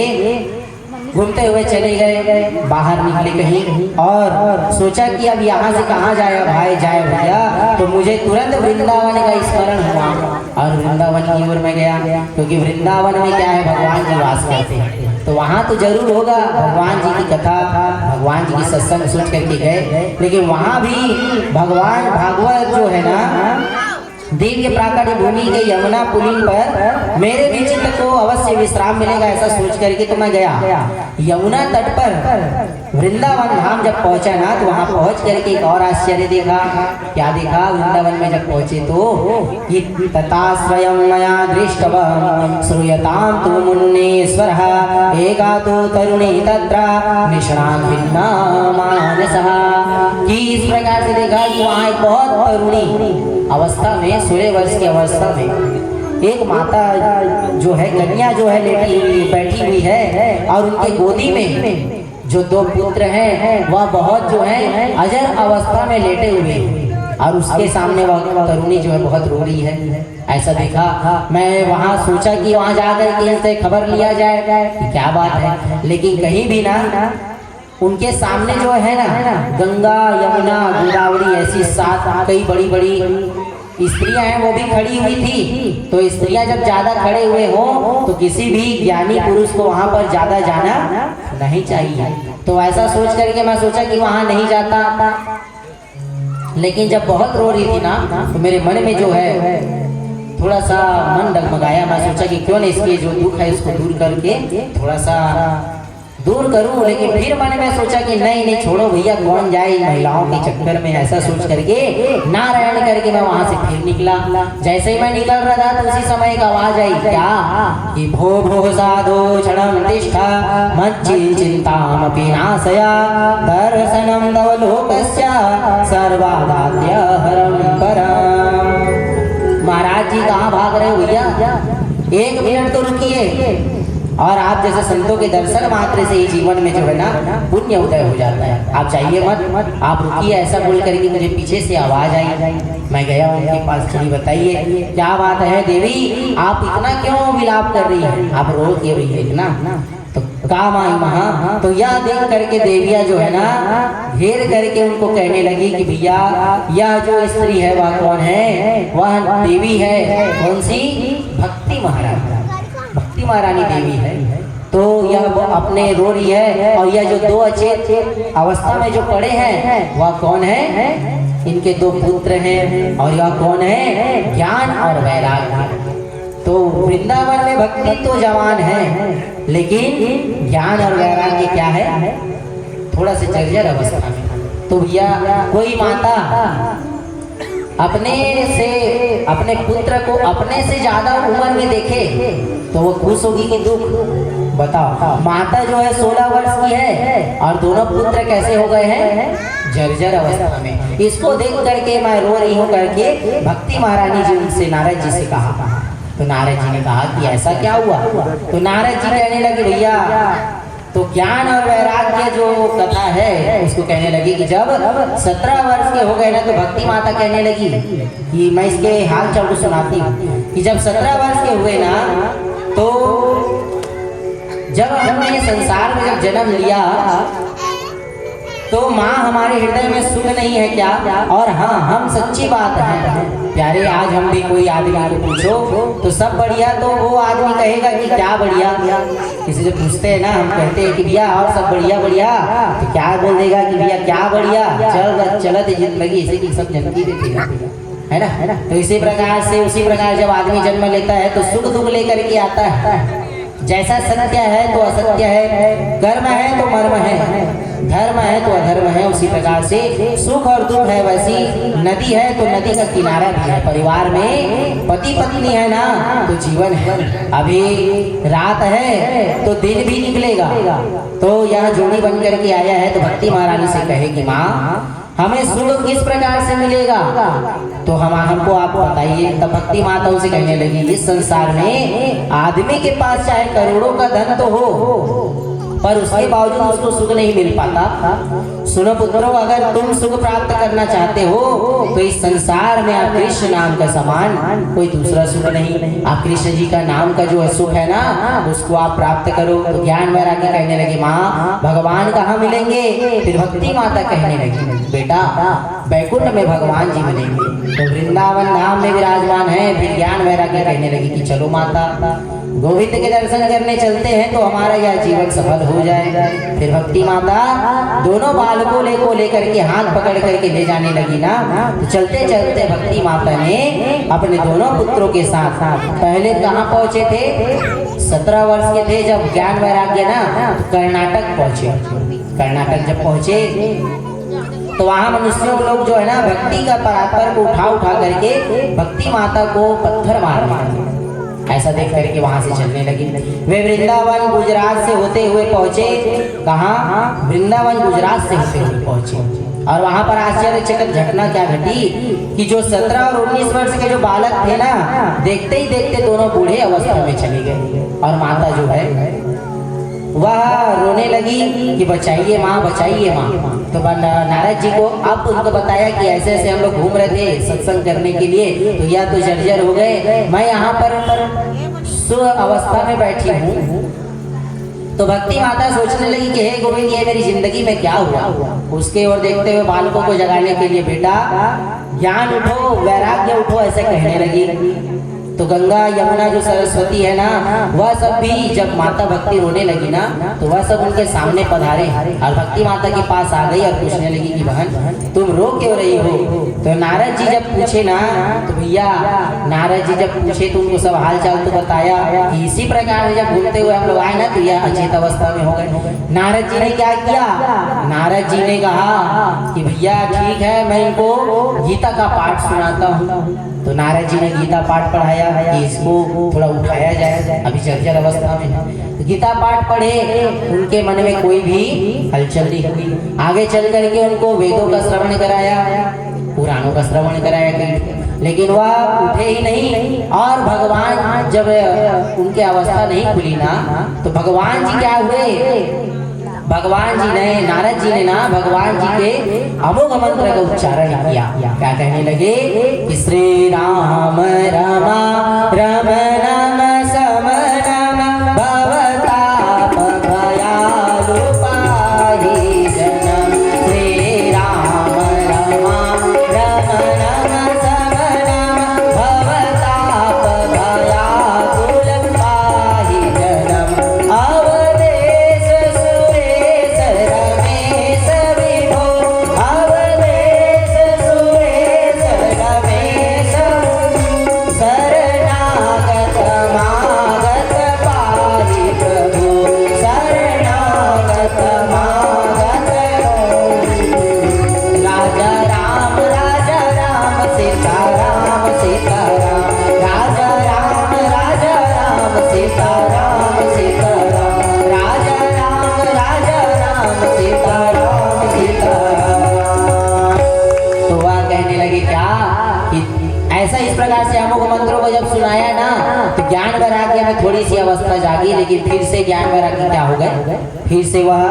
घूमते हुए चले गए, बाहर निकले कहीं और सोचा कि अब यहाँ से कहाँ जाए भाई, जाए भैया। तो मुझे तुरंत वृंदावन का स्मरण हुआ और वृंदावन की ओर में गया, क्योंकि वृंदावन में क्या है, भगवान जी वास करते हैं। तो वहाँ तो जरूर होगा भगवान जी की कथा, भगवान जी की सत्संग सोच करके गए। लेकिन वहाँ भी भगवान भागवत जो है ना दिव्य प्राकट्य भूमि के यमुना पुलिन पर मेरे भी चित्त को अवश्य विश्राम मिलेगा, ऐसा सोच करके तो मैं गया। यमुना तट पर वृंदावन धाम जब पहुंचा ना, तो वहां पहुंच करके एक और आश्चर्य देखा। क्या देखा? वृंदावन में जब पहुंचे तो तथा स्वयं मया दृष्टवम श्रूयताम तु मुनीश्वरः एका तो तरुणी तत्र निष्णात भिन्ना मानसः। कि इस प्रकार से देखा कि वहाँ एक बहुत तरुणी अवस्था में 16 वर्ष की अवस्था में एक माता जो है, कन्या जो है बैठी हुई है, और उनके गोदी में जो 2 पुत्र हैं वह बहुत जो है अजर अवस्था में लेटे हुए हैं, और उसके सामने वह तरुणी जो है बहुत रो रही है। ऐसा देखा, मैं वहाँ सोचा कि वहाँ जाकर के इनसे खबर लिया जाए कि क्या बात है, लेकिन कहीं भी ना उनके सामने जो है ना गंगा यमुना गोदावरी ऐसी 7 कई बड़ी बड़ी स्त्रियां हैं, वो भी खड़ी हुई थी। तो स्त्रियां जब ज्यादा खड़े हुए हो तो किसी भी ज्ञानी पुरुष को वहां पर ज्यादा जाना नहीं चाहिए। तो ऐसा सोच करके मैं सोचा कि वहां नहीं जाता, लेकिन जब बहुत रो रही थी ना, तो मेरे मन में जो है थोड़ा सा मन डगमगाया। मैं सोचा कि क्यों नहीं इसके जो दुख है इसको दूर करके थोड़ा सा दूर करूं, लेकिन फिर मैंने मैं सोचा कि नहीं छोड़ो भैया, कौन जाए इन महिलाओं के चक्कर में। ऐसा सोच करके नारायण करके मैं वहां से फिर निकला। जैसे ही मैं निकल रहा था तो उसी समय एक आवाज आई, क्या कि भो भो साधो क्षणं तिष्ठा मच्चिन् चिन्तामपि नाशया दर्शनं तव लोकस्य सर्वादात्यहरं परम्। महाराज जी कहाँ भाग रहे हो भैया? 1 मिनट तो रुकिए, और आप जैसे संतों के दर्शन मात्र से ही जीवन में जो है ना पुण्य उदय हो जाता है। आप चाहिए मत, आप रुकिए। ऐसा बोल करके मुझे पीछे से आवाज आई। मैं गया उनके पास, थोड़ी बताइए क्या बात है देवी, आप इतना क्यों विलाप कर रही हैं, आप रो क्यों रही है इतना? तो काम आई वहाँ, तो यह देख करके देवियाँ जो है ना घेर करके उनको कहने लगी कि भैया यह जो स्त्री है वह कौन है? वह देवी है। कौन सी? भक्ति महारानी। भक्ति महारानी देवी है। तो यह अपने रो रही है, और यह जो 2 अचेत अवस्था में जो पड़े हैं वह कौन है? इनके 2 पुत्र हैं, और यह कौन है? ज्ञान और वैराग्य। तो वृंदावन में भक्ति तो जवान है, लेकिन ज्ञान और वैराग्य क्या है? थोड़ा से जर्जर अवस्था में। तो भैया कोई माता अपने पुत्र को अपने से ज्यादा उम्र में देखे तो वो खुश होगी कि दुख? बताओ। माता जो है 16 वर्ष की है, और दोनों पुत्र कैसे हो गए हैं? जर्जर अवस्था में। इसको देख करके मैं रो रही हूँ करके भक्ति महारानी जी उनसे नारद जी से कहा। तो नारद जी ने कहा कि ऐसा क्या हुआ? तो नारद जी कहने लगे भैया, तो ज्ञान और वैराग्य जो कथा है उसको कहने लगी कि जब 17 वर्ष के हो गए ना, तो भक्ति माता कहने लगी कि मैं इसके हाल चाल को सुनाती हूँ कि जब 17 वर्ष के हुए ना, तो जब हमने संसार में जब जन्म लिया तो माँ हमारे हृदय में सुख नहीं है क्या? और हाँ, हम सच्ची बात है प्यारे, आज हम भी कोई आदमी को पूछो तो सब बढ़िया, तो वो आदमी कहेगा कि क्या बढ़िया। किसी से पूछते हैं ना, हम कहते हैं कि भैया और सब बढ़िया बढ़िया, तो क्या बोल देगा कि भैया क्या बढ़िया, चलत जिंदगी इसी की सब जनती देती है ना। तो इसी प्रकार से उसी प्रकार जब आदमी जन्म लेता है तो सुख दुख लेकर के आता है। जैसा सत्य है तो असत्य है, कर्म है तो मर्म है, धर्म है तो अधर्म है, उसी प्रकार से सुख और दुख है। वैसी नदी है तो नदी का किनारा भी है। परिवार में पति पत्नी है ना तो जीवन है। अभी रात है तो दिन भी निकलेगा। तो यहाँ जोड़ी बन करके आया है, तो भक्ति महारानी से कहे कि माँ हमें सुख किस प्रकार से मिलेगा? तो हमको आप बताइए। तब भक्ति माता उसे कहने लगी, इस संसार में आदमी के पास चाहे करोड़ों का धन तो हो, पर उसके बावजूद उसको सुख नहीं मिल पाता। सुनो पुत्रों, अगर तुम सुख प्राप्त करना चाहते हो तो इस संसार में आप कृष्ण नाम का समान कोई दूसरा सुख नहीं। आप कृष्ण जी का नाम का जो सुख है ना, उसको आप प्राप्त करो। तो ज्ञान वैराग्य कहने लगे, माँ भगवान कहाँ मिलेंगे? फिर भक्ति माता कहने लगी, बेटा बैकुंठ में भगवान जी मिलेंगे। तो वृंदावन धाम में विराजमान है। फिर ज्ञान वैराग्य कहने लगी कि चलो माता गोविंद के दर्शन करने चलते हैं तो हमारा यह जीवन सफल हो जाए। फिर भक्ति माता दोनों बालकों को लेकर के हाथ पकड़ करके ले जाने लगी ना, तो चलते चलते भक्ति माता ने अपने दोनों पुत्रों के साथ पहले कहाँ पहुँचे थे? 17 वर्ष के थे जब ज्ञान वैराग्य ना कर्नाटक पहुँचे। कर्नाटक जब पहुँचे तो वहाँ मनुष्यों लोग जो है ना भक्ति का परात्पर को उठा करके भक्ति माता को पत्थर मार ऐसा देख करके वहां से चलने लगी। वे वृंदावन गुजरात से होते हुए पहुंचे। कहाँ? वृंदावन गुजरात से होते हुए पहुंचे और वहां पर आश्चर्यचकित घटना क्या घटी कि जो 17 और 19 वर्ष के जो बालक थे ना, देखते ही देखते दोनों बूढ़े अवस्था में चले गए और माता जो है वह रोने लगी कि बचाइए माँ, बचाइए माँ। तो नारद जी को अब उनको बताया कि ऐसे ऐसे हम लोग घूम रहे थे सत्संग करने के लिए, तो या तो जर्जर हो गए, मैं यहाँ पर सु अवस्था में बैठी हूँ। तो भक्ति माता सोचने लगी कि हे गोविंद, ये मेरी जिंदगी में क्या हुआ। उसके ओर देखते हुए बालकों को जगाने के लिए, बेटा ज्ञान उठो, वैराग्य उठो, ऐसे कहने लगी। तो गंगा यमुना जो सरस्वती है ना, वह सब भी जब माता भक्ति रोने लगी ना, तो वह सब उनके सामने पधारे और भक्ति माता के पास आ गई और पूछने लगी कि बहन तुम रो क्यों रही हो। तो नारद जी जब पूछे ना, तो भैया नारद जी जब पूछे तो उनको सब हाल चाल तो बताया कि इसी प्रकार से जब घूमते हुए हम लोग आए ना तो यह अचेत अवस्था में हो गए। नारद जी ने क्या किया? नारद जी ने कहा कि भैया ठीक है, मैं इनको गीता का पाठ सुनाता हूँ। तो नारद जी ने गीता पाठ पढ़ाया कि इसको थोड़ा उठाया जाए, अभी जर्जर अवस्था में है। तो गीता पाठ पढ़े, उनके मन में कोई भी हलचल नहीं हुई। आगे चल करके उनको वेदों का श्रवण कराया, पुराणों का श्रवण कराया, लेकिन वह उठे ही नहीं। और भगवान जब उनके अवस्था नहीं खुली ना, तो भगवान जी क्या हुए? भगवान जी ने, नारद जी ने ना भगवान जी के अमोघ मंत्र का उच्चारण किया। क्या कहने लगे कि श्री राम रमा रम सम नम भवताप भयालु पाहि जनम। श्री राम रमा रम सम नम भवताप भयाकुल पाहि जनम। अवदेश सुरेश रमेश विभो, अवदेश सुरेश रमेश शरणागत मागत पाहि प्रभु, शरणागत मागत। राजा राम सीता राम सीता राम, राजा राम सीता राम सीता राम, राजा राम सीता राम सीता राम। तो वह कहने लगे क्या कि ऐसा इस प्रकार से अमुक मंत्रों को जब सुनाया ना, तो ज्ञान वैराग्य में थोड़ी सी अवस्था जागी, लेकिन फिर से ज्ञान वैराग्य क्या हो गए, फिर से वह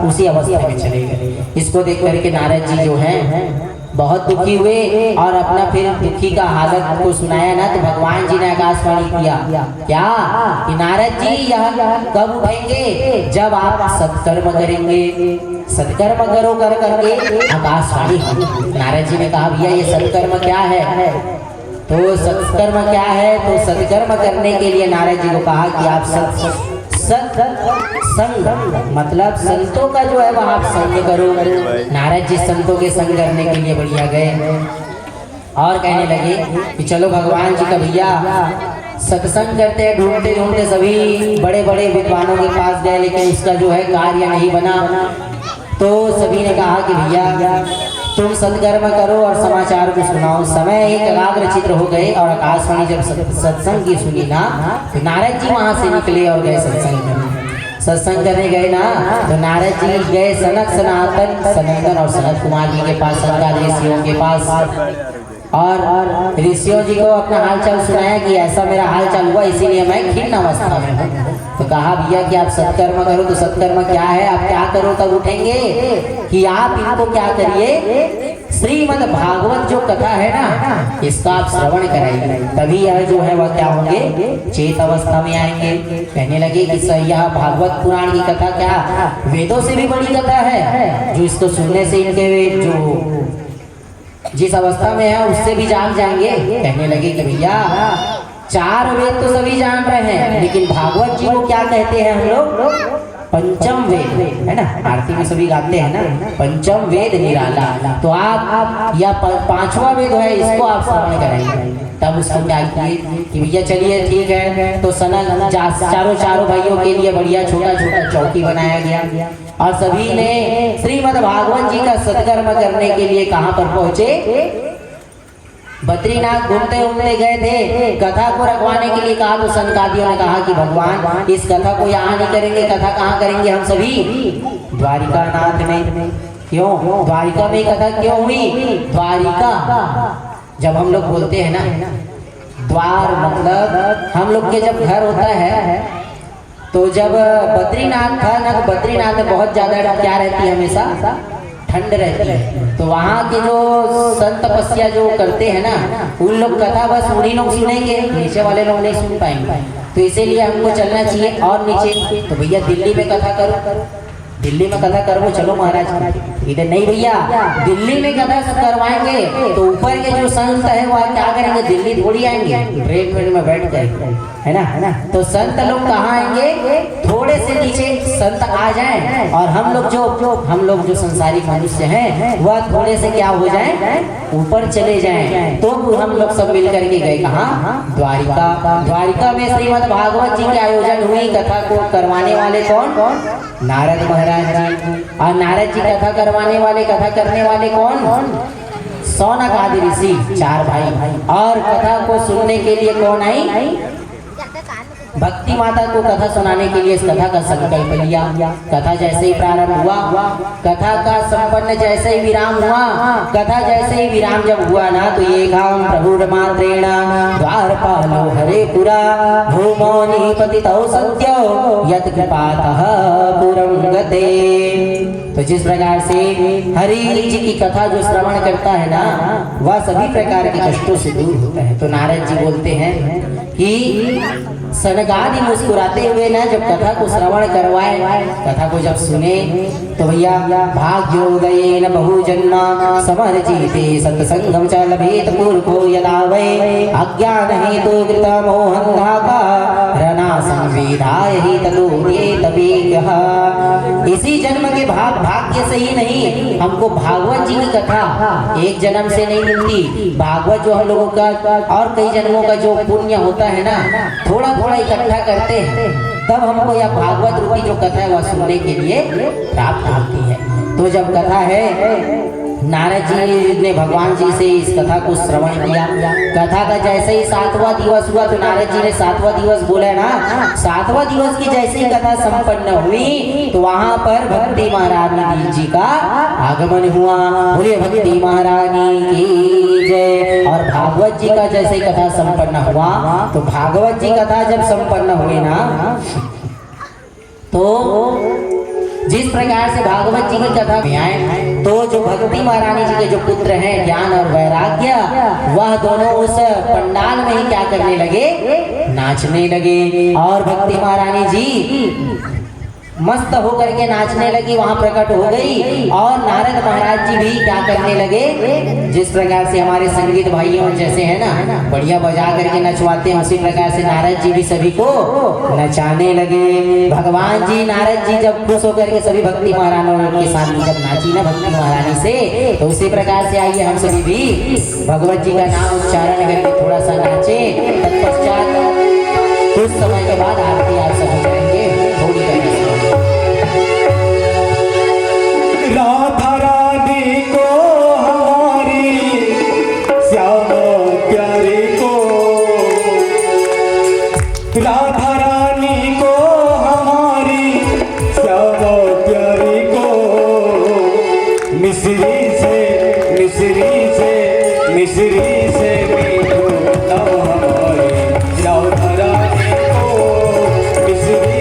उसी अवस्था में चले गए। इसको देख करके नारद जी जो हैं बहुत दुखी हुए और अपना फिर दुखी का हालत को सुनाया ना, तो भगवान जी ने आकाशवाणी किया क्या कि नारद जी यह कब उठेंगे? जब आप सत्कर्म करेंगे। सत्कर्म करो कर करके आकाशवाणी हुई। नारद जी ने कहा भैया ये सत्कर्म क्या है? तो सत्कर्म क्या है? तो सत्कर्म करने के लिए नारद जी को कहा कि आप संग मतलब संतों का जो है वह आप संग करो। नारद जी संतों के संग करने के लिए बढ़िया गए और कहने लगे कि चलो भगवान जी का भैया सत्संग करते हैं। ढूंढते ढूंढते सभी बड़े बड़े विद्वानों के पास गए, लेकिन उसका जो है कार्य नहीं बना। तो सभी ने कहा कि भैया तुम सत्कर्म करो और समाचार को सुनाओ। समय एक एकाग्र चित्र हो गए और आकाशवाणी जब सत्संग की सुनी ना, तो नारद जी वहां से निकले और गए सत्संग करने। सत्संग करने गए ना, तो नारद जी गए सनक सनातन सनंदन और सनत कुमार जी के पास, सनकादि ऋषियों के पास, और ऋषियों जी को अपना हालचाल सुनाया कि ऐसा मेरा हालचाल हुआ, इसीलिए मैं खिन्न अवस्था में हूँ। तो कहा भैया कि आप सत्कर्म करो। तो सत्कर्म क्या है? आप क्या करो तब उठेंगे कि आप इनको क्या करिए, श्रीमद् भागवत जो कथा है ना, इसका आप श्रवण कराइए, तभी यह जो है वह क्या होंगे, चेत अवस्था में आएंगे। कहने लगे कि यह भागवत पुराण की कथा क्या वेदों से भी बड़ी कथा है, जो इसको सुनने से इनके जो जिस अवस्था में है उससे भी जान जाएंगे। कहने लगे कि भैया चार वेद तो सभी जान रहे हैं, लेकिन भागवत जी को क्या कहते हैं हम लोग? पंचम वेद, है ना। आरती में सभी गाते हैं ना, पंचम वेद निराला। तो आप या पांचवा वेद है, इसको आप श्रवण करेंगे। तब उसको क्या किए कि भैया चलिए ठीक है, तो सनक चारों भाइयों के लिए बढ़िया छोटा छोटा चौकी बनाया गया और सभी ने श्रीमद् भागवत जी का सत्कर्म करने के लिए कहाँ पर पहुंचे? बद्रीनाथ घूमते घूमते गए थे, कथा को रखवाने के लिए कहा तो सनकादियों ने कहा कि भगवान इस कथा को यहाँ नहीं करेंगे, कथा कहाँ करेंगे हम सभी? द्वारिका नाथ में। क्यों द्वारिका में कथा क्यों हुई? द्वारिका जब हम लोग बोलते हैं ना, द्वार मतलब हम लोग के जब घर होता है, तो जब बद्रीनाथ था ना, बद्रीनाथ में बहुत ज्यादा क्या रहती है? हमेशा ठंड रहती है। तो वहाँ के जो संत तपस्या जो करते हैं ना, उन लोग कथा बस उन्हीं लोग सुनेंगे, नीचे वाले लोग नहीं सुन पाएंगे। तो इसीलिए हमको चलना चाहिए और नीचे। तो भैया दिल्ली में कथा करो, दिल्ली में कथा करो, चलो महाराज। इधर नहीं भैया, दिल्ली में कथा करवाएंगे तो ऊपर के जो संत है वो क्या करेंगे? दिल्ली थोड़ी आएंगे, ट्रेन में बैठ जाएंगे, है ना। तो संत लोग कहाँ आएंगे? थोड़े से नीचे संत आ जाएं और हम लोग जो संसारिक मनुष्य हैं वह थोड़े से क्या हो जाएं? ऊपर चले जाएं। तो हम लोग सब मिल करके गए कहाँ? द्वारिका। द्वारिका में श्रीमद् भागवत जी के आयोजन हुई। कथा को करवाने वाले कौन? नारद महाराज जी। और नारद जी कथा करवाने वाले, कथा करने वाले कौन? सौनक आदि ऋषि, चार भाई। और कथा को सुनने के लिए कौन आई? भक्ति माता को कथा सुनाने के लिए इस कथा का संकल्प लिया। कथा जैसे ही प्रारंभ हुआ, कथा का संपन्न जैसे ही विराम हुआ, कथा जैसे ही विराम जब हुआ ना, तो ये काम प्रभु मात्रेण द्वारपालो हरे पुरा भूमौनि पतितौ सत्यो यत् कृपातः पुरं गते। तो जिस प्रकार से हरि जी की कथा जो श्रवण करता है ना, वह सभी प्रकार के कष्टों से दूर होता है। तो नारद जी बोलते हैं कि सनकादि मुस्कुराते हुए ना जब कथा को श्रवण करवाए, कथा को जब सुने, तो भैया भाग्योदयेन बहुजन्मा समर्जिते सत्संगम च लभेत मूर्खो यदा वै अज्ञान हेतु कृत मोहंधाका रना संविधाय हि ततो येतवेगः। इसी जन्म के भाग्य से ही नहीं, हमको भागवत जी की कथा एक जन्म से नहीं मिलती। भागवत जो हम लोगों का और कई जन्मों का जो पुण्य होता है ना, थोड़ा थोड़ा इकट्ठा करते हैं, तब हमको यह भागवत रूपी जो कथा है वह सुनने के लिए प्राप्त होती है। तो जब कथा है, नारद जी ने भगवान जी से इस कथा को श्रवण किया। कथा का जैसे ही 7वां दिवस हुआ, तो नारद जी ने 7वां दिवस बोला ना, 7वां दिवस की जैसे ही कथा संपन्न हुई, तो वहां पर भक्ति महारानी जी का आगमन हुआ। बोले भक्ति महारानी की जय। और भागवत जी का जैसे ही कथा संपन्न हुआ, तो भागवत जी कथा जब संपन्न हुए ना, तो जिस प्रकार से भागवत जी की कथा में आए, तो जो भक्ति महारानी जी के जो पुत्र हैं ज्ञान और वैराग्य, वह दोनों उस पंडाल में ही क्या करने लगे? नाचने लगे। और भक्ति महारानी जी मस्त होकर के नाचने लगी, वहां प्रकट हो गई। और नारद महाराज जी भी क्या करने लगे? जिस प्रकार से हमारे संगीत भाइयों जैसे है ना, बढ़िया बजा करके नचवाते हैं, उसी प्रकार से नारद जी भी सभी को नचाने लगे। भगवान जी, नारद जी जब खुश होकर के सभी भक्ति महारानियों के साथ जब नाची ना भक्ति महारानी से, तो उसी प्रकार से आइए हम सभी भी भगवत जी का नाम उच्चारण करके थोड़ा सा नाचे। तत्पश्चात कुछ समय के बाद आरती आप सभी करेंगे। थोड़ी करके राधा रानी को हमारी श्याम प्यारे को, राधा रानी को हमारी श्याम प्यारी को, मिश्री से मीठो नाम हमारे राधा रानी को, मिश्री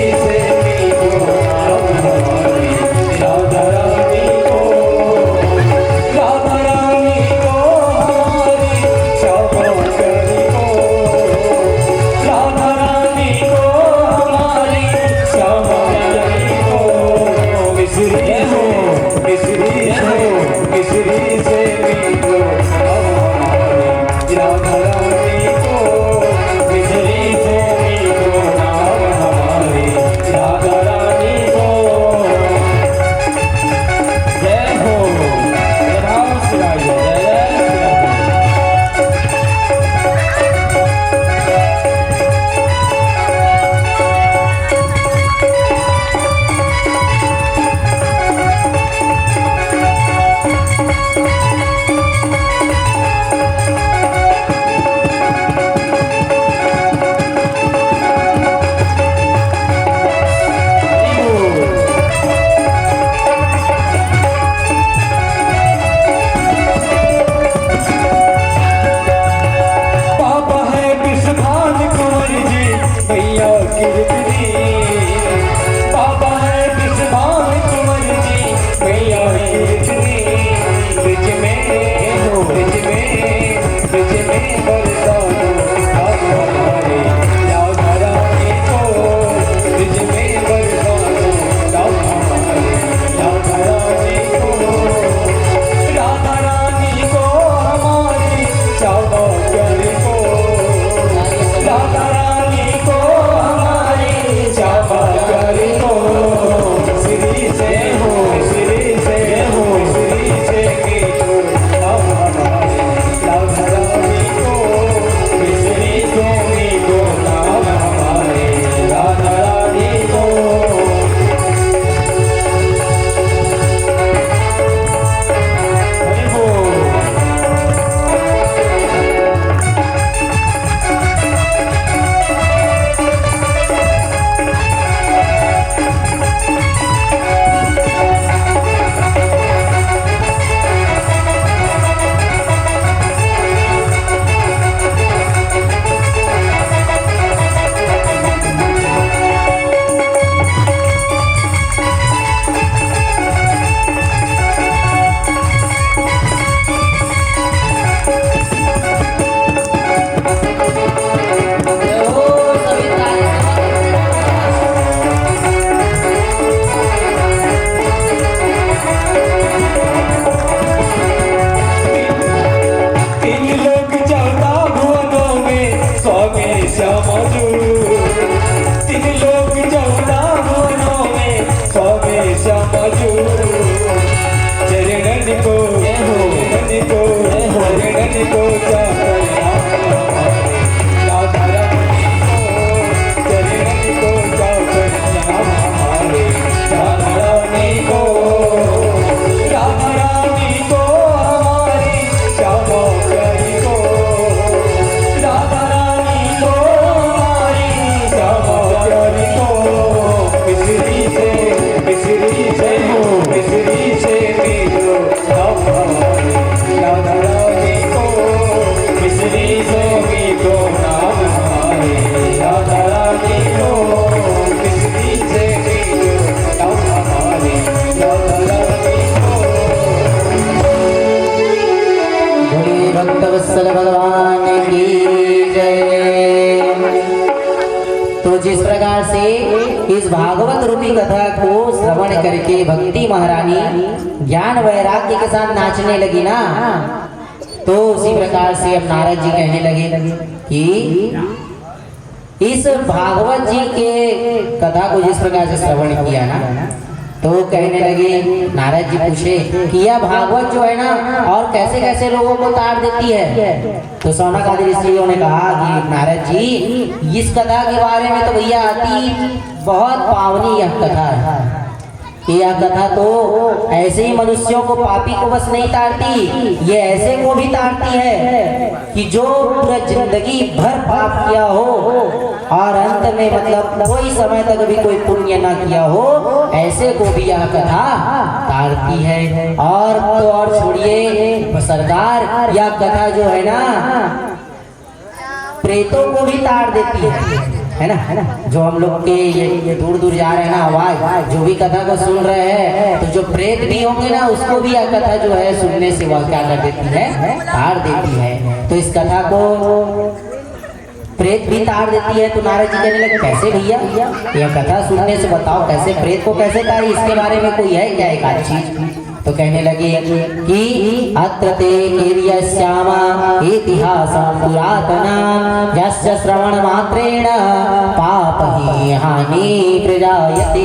इस भागवत रूपी कथा को श्रवण करके भक्ति महारानी ज्ञान वैराग्य के साथ नाचने लगी ना, तो उसी प्रकार से अब नारद जी कहने लगे कि इस भागवत जी के कथा को जिस प्रकार से श्रवण किया ना, तो कहने लगे, नारद जी पूछे कि यह भागवत जो है ना और कैसे कैसे लोगों को तार देती है। तो सौनक आदि ऋषियों ने कहा कि नारद जी इस कथा के बारे में तो भैया अति बहुत पावनी यह कथा है। यह कथा तो ऐसे ही मनुष्यों को, पापी को बस नहीं तारती, ये ऐसे को भी तारती है कि जो पूरा जिंदगी भर पाप किया हो और अंत में मतलब कोई समय तक भी कोई पुण्य ना किया हो, ऐसे को भी यह कथा तारती है। और तो और छोड़िए सरकार, यह कथा जो है ना प्रेतों को भी तार देती है ना। जो हम लोग के ये दूर दूर जा रहे हैं ना आवाज, जो भी कथा को सुन रहे हैं, तो जो प्रेत भी होंगे ना उसको भी यह कथा जो है सुनने से वह क्या कर देती है, तार देती है। तो इस कथा को प्रेत भी तार देती है। तो नारद जी कहने लगे, कैसे भैया, यह कथा सुनने से बताओ कैसे, प्रेत को कैसे तारी, इसके बारे में कोई है क्या एक आध चीज। तो कहने लगे कि अत्र ते कीर्यस्यामा इतिहासं पुरातनं यस्य श्रवण मात्रेण पापहि हानि प्रजायते।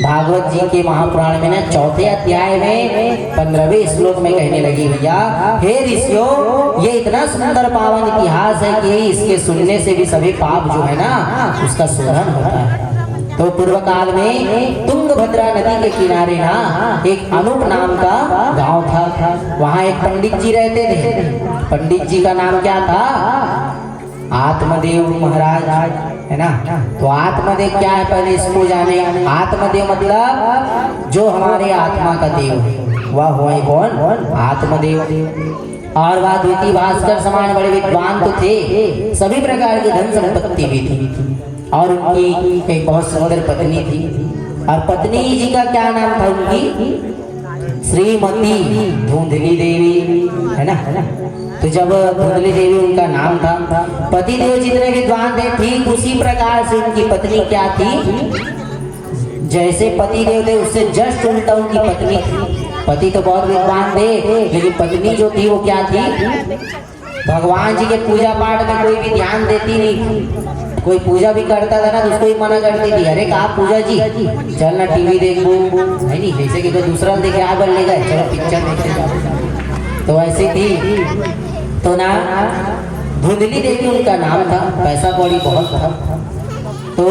भागवत जी के महापुराण में ना चौथे अध्याय में 15वें श्लोक में कहने लगी, भैया हे ऋषियों, ये इतना सुंदर पावन इतिहास है कि इसके सुनने से भी सभी पाप जो है ना उसका शोधन होता है। तो पूर्व काल में तुंगभद्रा नदी के किनारे ना एक अनूप नाम का गांव था। वहाँ एक पंडित जी रहते थे। पंडित जी का नाम क्या था? आत्मदेव महाराज, है ना। तो आत्मदेव क्या है पहले इसको जाने। आत्मदेव मतलब जो हमारे आत्मा का देव है, वह हुआ कौन? आत्मदेव। और वह द्वितीय भास्कर समान बड़े विद्वान तो थे, सभी प्रकार की धन संपत्ति भी थी, और उनकी एक बहुत सुंदर पत्नी थी। और पत्नी जी का क्या नाम था उनकी? श्रीमती धुंधली देवी, है ना। तो जब धुंधली देवी उनका नाम था, पति देव जितने विद्वान थे ठीक उसी प्रकार से उनकी पत्नी क्या थी? जैसे पति देव थे उससे जस्ट उल्टा उनकी पत्नी थी। पति तो बहुत विद्वान थे, लेकिन पत्नी जो थी वो क्या थी? भगवान जी के पूजा पाठ में कोई भी ध्यान देती नहीं। कोई पूजा भी करता था ना तो उसको ही मना करती थी, अरे कहा पूजा जी चल ना टीवी देखो, नहीं जैसे कि कोई दूसरा देखे आ बन लेगा, चलो पिक्चर देखते। तो ऐसी थी। तो ना धुंधली देवी उनका नाम था, पैसा कौड़ी बहुत था। तो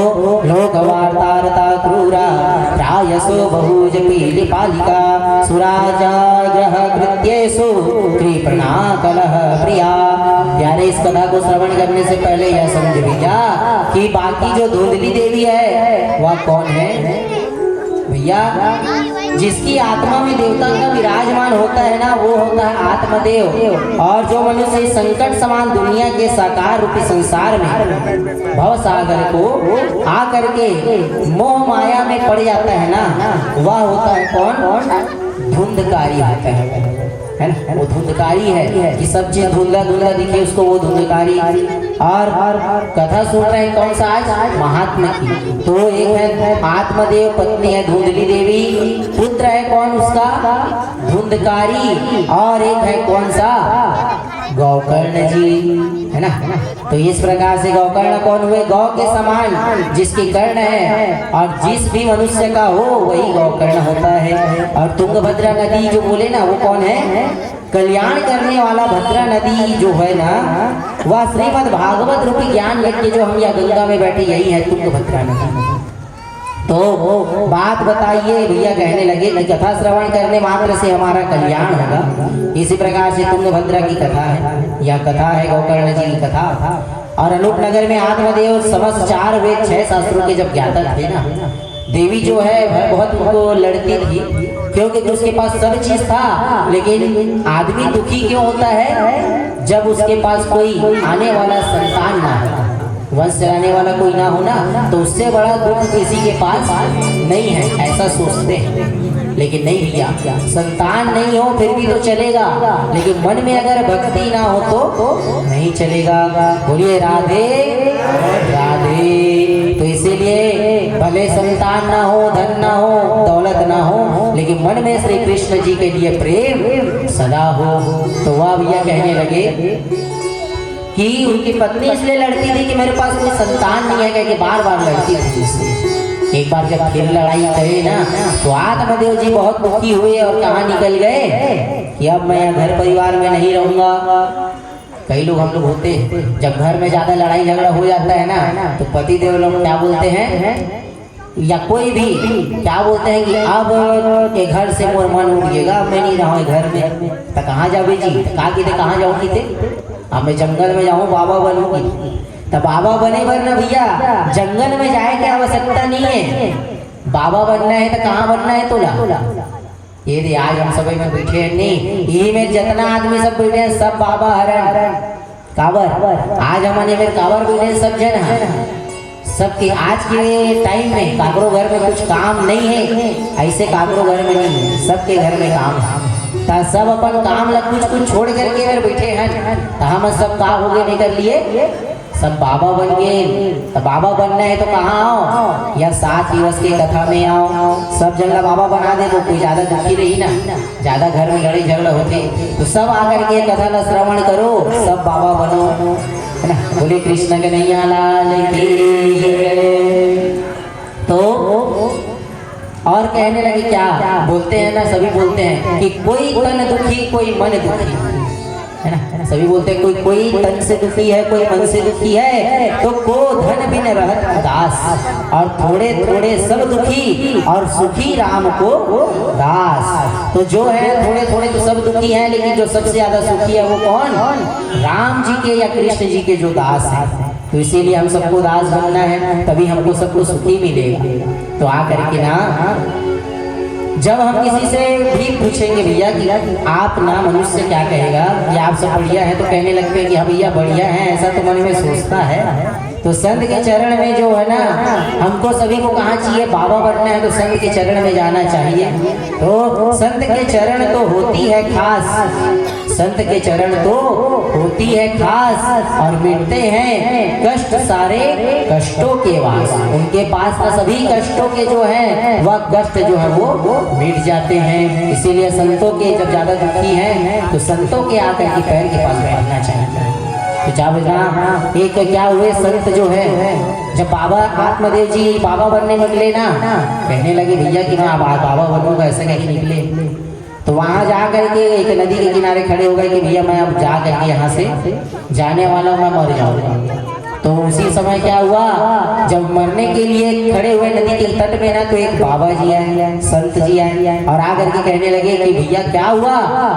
लोक वार्तारता क्रूरा प्रायसो बहुज पीली पालिका सुराजाग्रह कृत्येषु कृपणा कलह प्रिया। प्यारे इस कथा को श्रवण करने से पहले यह समझ भैया कि बाकी जो धुंधली देवी है वह कौन है भैया? जिसकी आत्मा में देवता का विराजमान होता है ना, वो होता है आत्मदेव। और जो मनुष्य संकट समान दुनिया के साकार रूपी संसार में भव सागर को आकर के मोह माया में पड़ जाता है ना, वह होता है कौन? धुंधकारी होता है ना। वो धुंधकारी है कि सब चीज धुंधला धुंधला दिखे उसको, वो धुंधकारी। और कथा सुन रहे हैं कौन सा आज? महात्मा की। तो एक है आत्मदेव, पत्नी है धुंधली देवी, पुत्र है कौन उसका? धुंधकारी। और एक है कौन सा? गौकर्ण जी, है ना। तो इस प्रकार से गौकर्ण कौन हुए? गौ के समान जिसकी कर्ण है और जिस भी मनुष्य का हो वही गौकर्ण होता है। और तुंगभद्रा नदी जो बोले ना वो कौन है? कल्याण करने वाला भद्रा नदी जो है ना, वह श्रीमद् भागवत रूपी ज्ञान यज्ञ जो हम या गंगा में बैठे यही है तुंगभद्रा नदी। तो बात बताइए भैया, कहने लगे कि कथा श्रवण करने मात्र से हमारा कल्याण होगा। इसी प्रकार से तुंगभद्रा की कथा है, यह कथा है गौकर्ण जी की कथा। और अनूपनगर में आत्मदेव समस्त 4 वेद 6 शास्त्रों के जब ज्ञाता थे ना, देवी जो है बहुत उनको लड़ती थी, क्योंकि उसके पास सब चीज था। लेकिन आदमी दुखी क्यों होता है? जब उसके पास कोई आने वाला संतान ना हो, वंश चलाने वाला कोई ना हो ना, तो उससे बड़ा दुख किसी के पास नहीं है, ऐसा सोचते हैं। लेकिन नहीं भैया, संतान नहीं हो फिर भी तो चलेगा, लेकिन मन में अगर भक्ति ना हो तो नहीं चलेगा। बोलिए राधे राधे। तो इसीलिए भले संतान ना हो, धन ना हो, दौलत ना हो, लेकिन मन में श्री कृष्ण जी के लिए प्रेम सदा हो। तो वह भैया कहने लगे कि उनकी पत्नी इसलिए लड़ती थी कि मेरे पास कोई संतान नहीं है, कह के बार बार लड़ती थी उससे। एक बार जब फिर लड़ाई करे ना तो आत्मदेव जी बहुत दुखी हुए और कहाँ निकल गए कि अब मैं घर परिवार में नहीं रहूंगा। कई लोग हम लोग होते हैं, जब घर में ज्यादा लड़ाई झगड़ा हो जाता है ना तो पति देव लोग क्या बोलते हैं, या कोई भी क्या बोलते हैं कि अब के घर से मोर मन उठ गएगा, अब मैं नहीं रहूँ घर में। तो कहाँ जाओगे जी? कहाँ जाऊँगी थे? अब मैं जंगल में जाऊँ, बाबा बनूंगी। तो बाबा बने वरना भैया जंगल में जाए की आवश्यकता नहीं है। बाबा बनना है तो कहाँ बनना है तोला? ये दे आज हम सब में बैठे हैं, नहीं ये में जितना आदमी सब बैठे हैं सब बाबा हरण काबर। आज हमारे में काबर बैठे सब जन है। सबके आज के टाइम में काकरो घर में कुछ काम नहीं है, ऐसे काकरो घर में नहीं है, सबके घर में काम है। तो सब अपन काम लग कुछ छोड़ करके अगर बैठे हैं तो हम सब काम हो गए नहीं कर लिए, सब बाबा बन गए। तो बाबा बनना है तो कहाँ आओ? या 7 दिवस की कथा में आओ, सब जगह बाबा बना दे। तो कोई ज्यादा दुखी रही ना, ज्यादा घर में लड़ाई झगड़ा होते तो सब आकर के कथा का श्रवण करो, सब बाबा बनो, है ना। बोले कृष्ण के नैया लाल की जय। तो और कहने लगे क्या बोलते हैं ना, सभी बोलते हैं कि कोई तन दुखी कोई मन दुखी, है ना। सभी बोलते हैं कोई तन से दुखी है, कोई मन से दुखी है, तो को धन बिन रहत उदास, और थोड़े थोड़े सब दुखी और सुखी राम को दास। तो जो है थोड़े थोड़े तो सब दुखी हैं, लेकिन जो सबसे ज्यादा सुखी है वो कौन? राम जी के या कृष्ण जी के जो दास है। तो इसीलिए हम सबको दास बनना है, तभी हमको सबको सुखी मिलेगा। तो आकर के ना जब हम किसी से भी पूछेंगे भैया कि आप ना मनुष्य क्या कहेगा कि आप सब बढ़िया है, तो कहने लगते हैं कि हाँ भैया बढ़िया है, ऐसा तो मन में सोचता है। तो संत के चरण में जो है ना, हमको सभी को कहाँ चाहिए? बाबा बनना है तो संत के चरण में जाना चाहिए। तो संत के चरण तो होती है खास, संत के चरण तो होती है खास, और मिटते हैं कष्ट सारे कष्टों के वास। उनके पास ना सभी कष्टों के जो है वह कष्ट जो है वो मिट जाते हैं। इसीलिए संतों के जब ज्यादा दुखी हैं तो संतों के आकर के पैर के पास बैठना चाहिए। तो जब एक क्या हुए संत जो है, जब बाबा आत्मदेव जी बाबा बनने निकले ना, कहने लगे भैया कि मैं बाबा बनूंगा, ऐसे कैसे निकले? तो वहां जा करके एक नदी के किनारे खड़े हो गए कि भैया मैं अब जा करके यहाँ से जाने वाला हूँ, मैं मर जाऊंगा। तो उसी समय क्या हुआ, जब मरने के लिए खड़े हुए नदी के तट में ना, तो एक बाबा जी आए, संत जी आए और आकर के कहने लगे कि भैया क्या हुआ,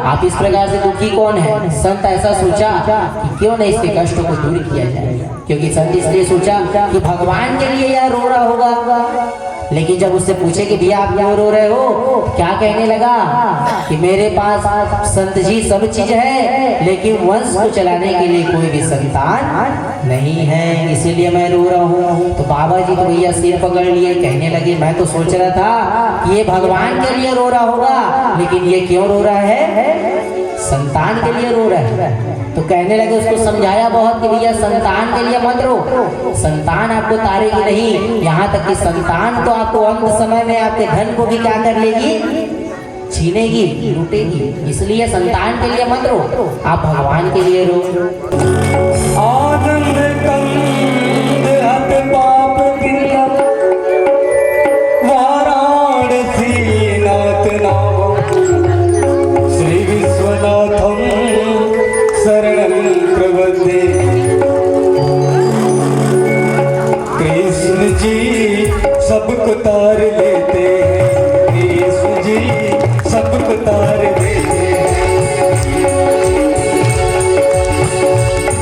आप इस प्रकार से दुखी कौन है? संत ऐसा सोचा कि क्यों नहीं इसके कष्टों को दूर किया जाए, क्योंकि संत इसलिए सोचा कि भगवान के लिए यह रो रहा होगा। लेकिन जब उससे पूछे कि भैया आप क्यों रो रहे हो, क्या कहने लगा कि मेरे पास संत जी सब चीज है, लेकिन वंश को चलाने के लिए कोई भी संतान नहीं है, इसीलिए मैं रो रहा हूँ। तो बाबा जी तो भैया सिर पकड़ लिए, कहने लगे मैं तो सोच रहा था कि ये भगवान के लिए रो रहा होगा, लेकिन ये क्यों रो रहा है? संतान के लिए रो रहा है। तो कहने लगे, उसको समझाया बहुत कि भैया संतान के लिए मत रो, संतान आपको तारेगी नहीं, यहाँ तक कि संतान तो आपको अंत समय में आपके धन को भी क्या कर लेगी? छीनेगी, लूटेगी। इसलिए संतान के लिए मत रो, आप भगवान के लिए रो। आनंद कंद हत पाप क्रिया वाराणसी नाथ नाम श्री विश्वनाथम शरणं प्रपद्ये। कृष्ण जी सबको तार लेते हैं, कृष्ण जी सबको तार लेते हैं।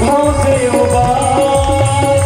भाव से उबार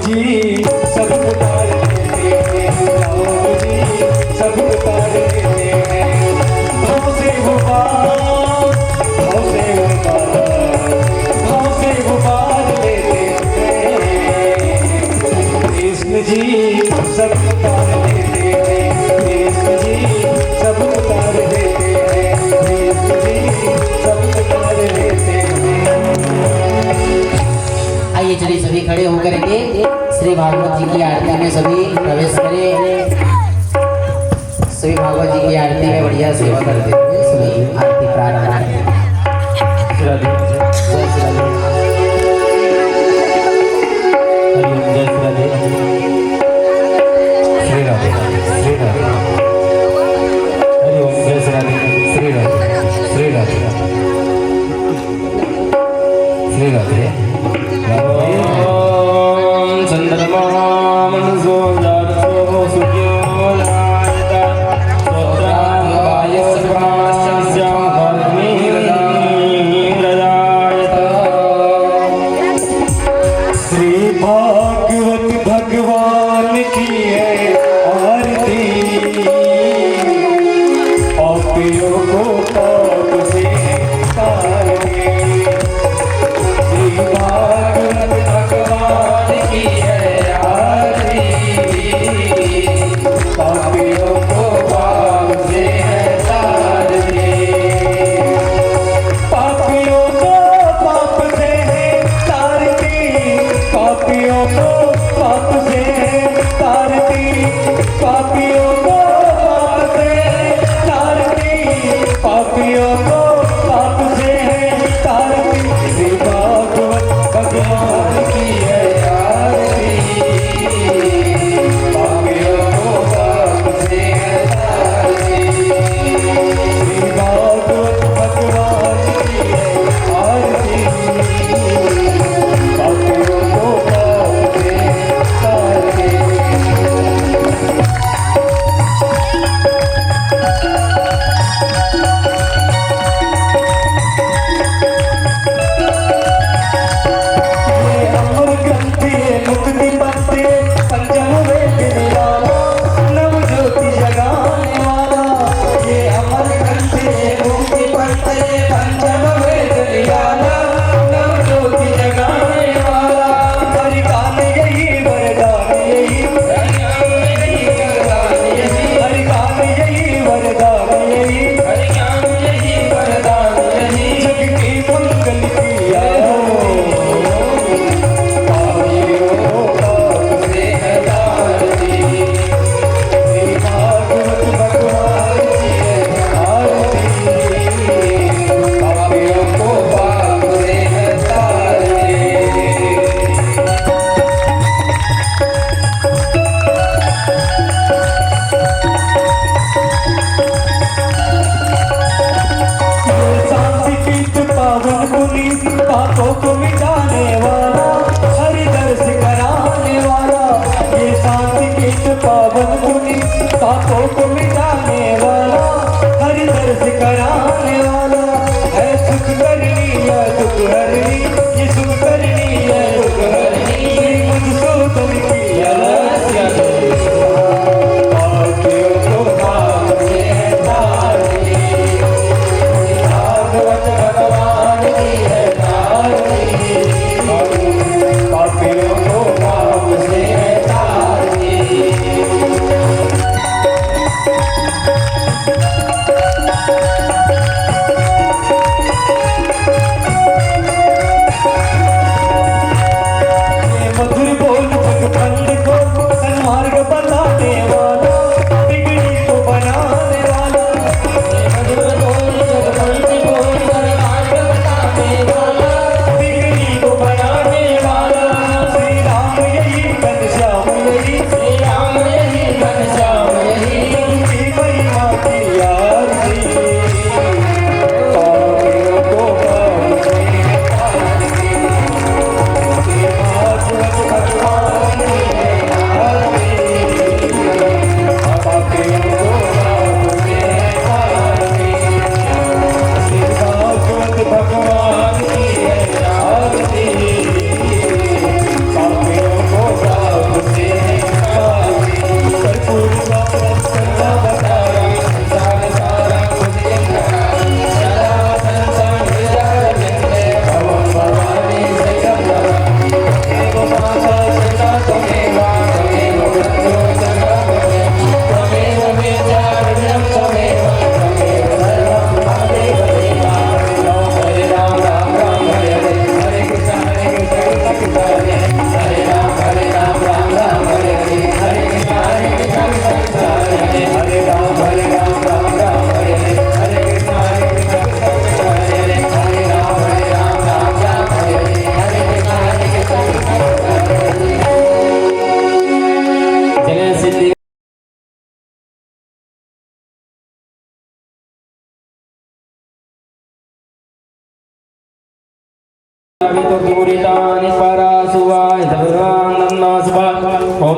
जी सब उतार लेते हैं, राम जी सब उतार लेते हैं। भाव से वो बात, भाव से वो बात, भाव से वो बात लेते हैं। कृष्ण जी सब उतार लेते हैं, कृष्ण जी सब उतार लेते हैं, कृष्ण जी सब उतार लेते हैं। आइए चलिए सभी खड़े होकर के श्री भागवत जी की आरती में सभी प्रवेश करें। सभी भागवत जी की आरती में बढ़िया सेवा करते हुए सभी आरती प्रारंभ करें। जय श्री राधे। हरिओम, जय श्री राधे। श्री राधे, श्री राधे। हरिओम, जय श्री राधे। श्री राधे, श्री राधे, श्री राधे। ओम चंद्रमा मनसो जातो सूर्यो जायता स्वत्रां वायस्य प्राणस्य अग्निर्जायता। श्री भागवत भगवान की है आरती, पापियों को पाप से तार दे। श्री भागवत भगवान की है आरती, पापियों को पाप से तार दे। पापियों को पाप से तारती, पापियों को पाप से तारती, पापियों को पाप से तारती, पापियों को पाप से तारती। श्री भागवत भगवान की है आरती, पापियों को पाप से तारती। श्री भागवत भगवान की है आरती, पापियों को पाप से तारती।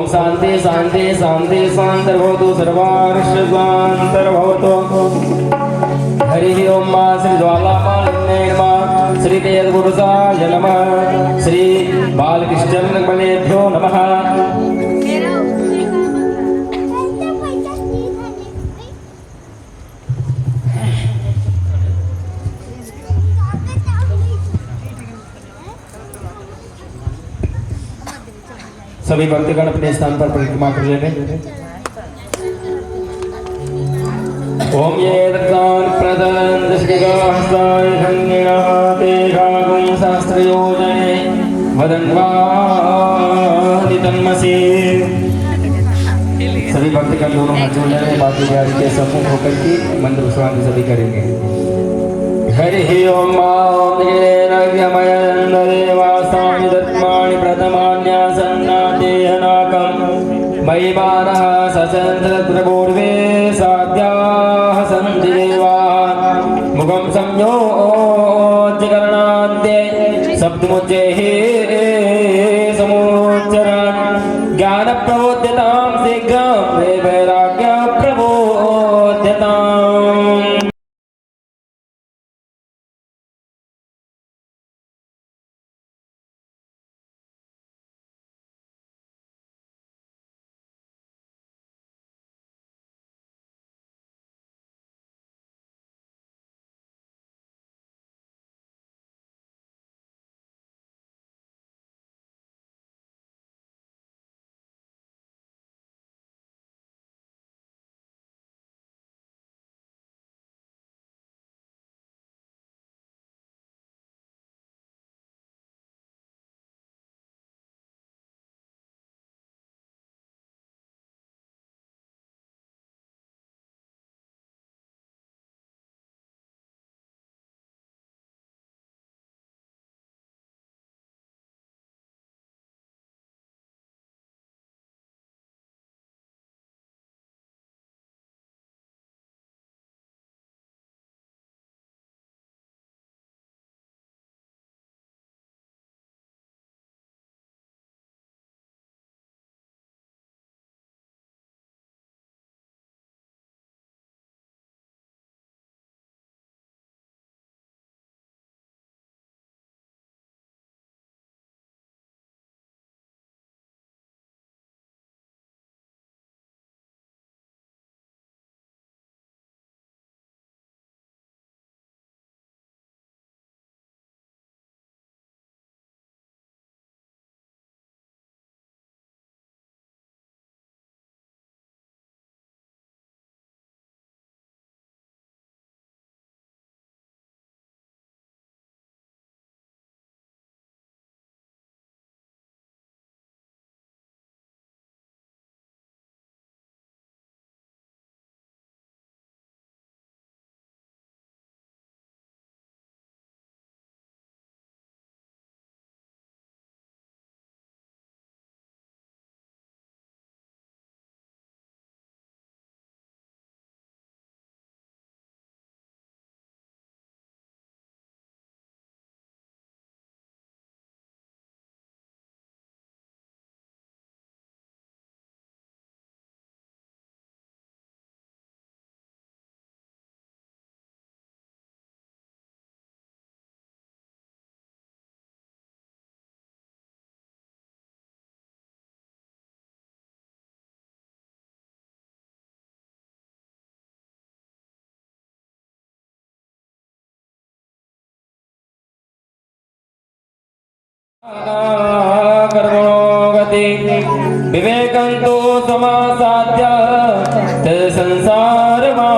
ओम शांति शांति शांति शांतिर्भवतु सर्वार्षद्वान्तर्भवतु। हरि ओम मा श्री ज्वालामालिन्ये नमः। श्री तेजपुरुषाय नमः। श्री बालकृष्ण बलेभ्यो नमः। सभी भक्तगण अपने स्थान पर परिक्रमा कर लेंगे। ओम ये दत्तान प्रदं दशकहस्ताय धन्यः तेघागुं सहस्रयोजने वदन्वानि तन्मसि। सभी भक्तगण दोनों हाथ जोड़ लेंगे। बाकी बिहारी के सम्मुख होकर के मंत्र उच्चारण सभी करेंगे। हरि ओम देवासामि दत्मानि प्रथमान्यासन्नादेहनाकं मयि मानः सचन्द्रपूर्वे साध्याः सन्ति देवाः मुखं संयोज्यकरणान्ते सप्तमुच्चैः समुच्चरान् ज्ञानप्रबोध्यतां शीघ्रं वैराग्यप्रबोध्यताम्। कर्मणोगति विवेकं तो समासाद्य संसारमा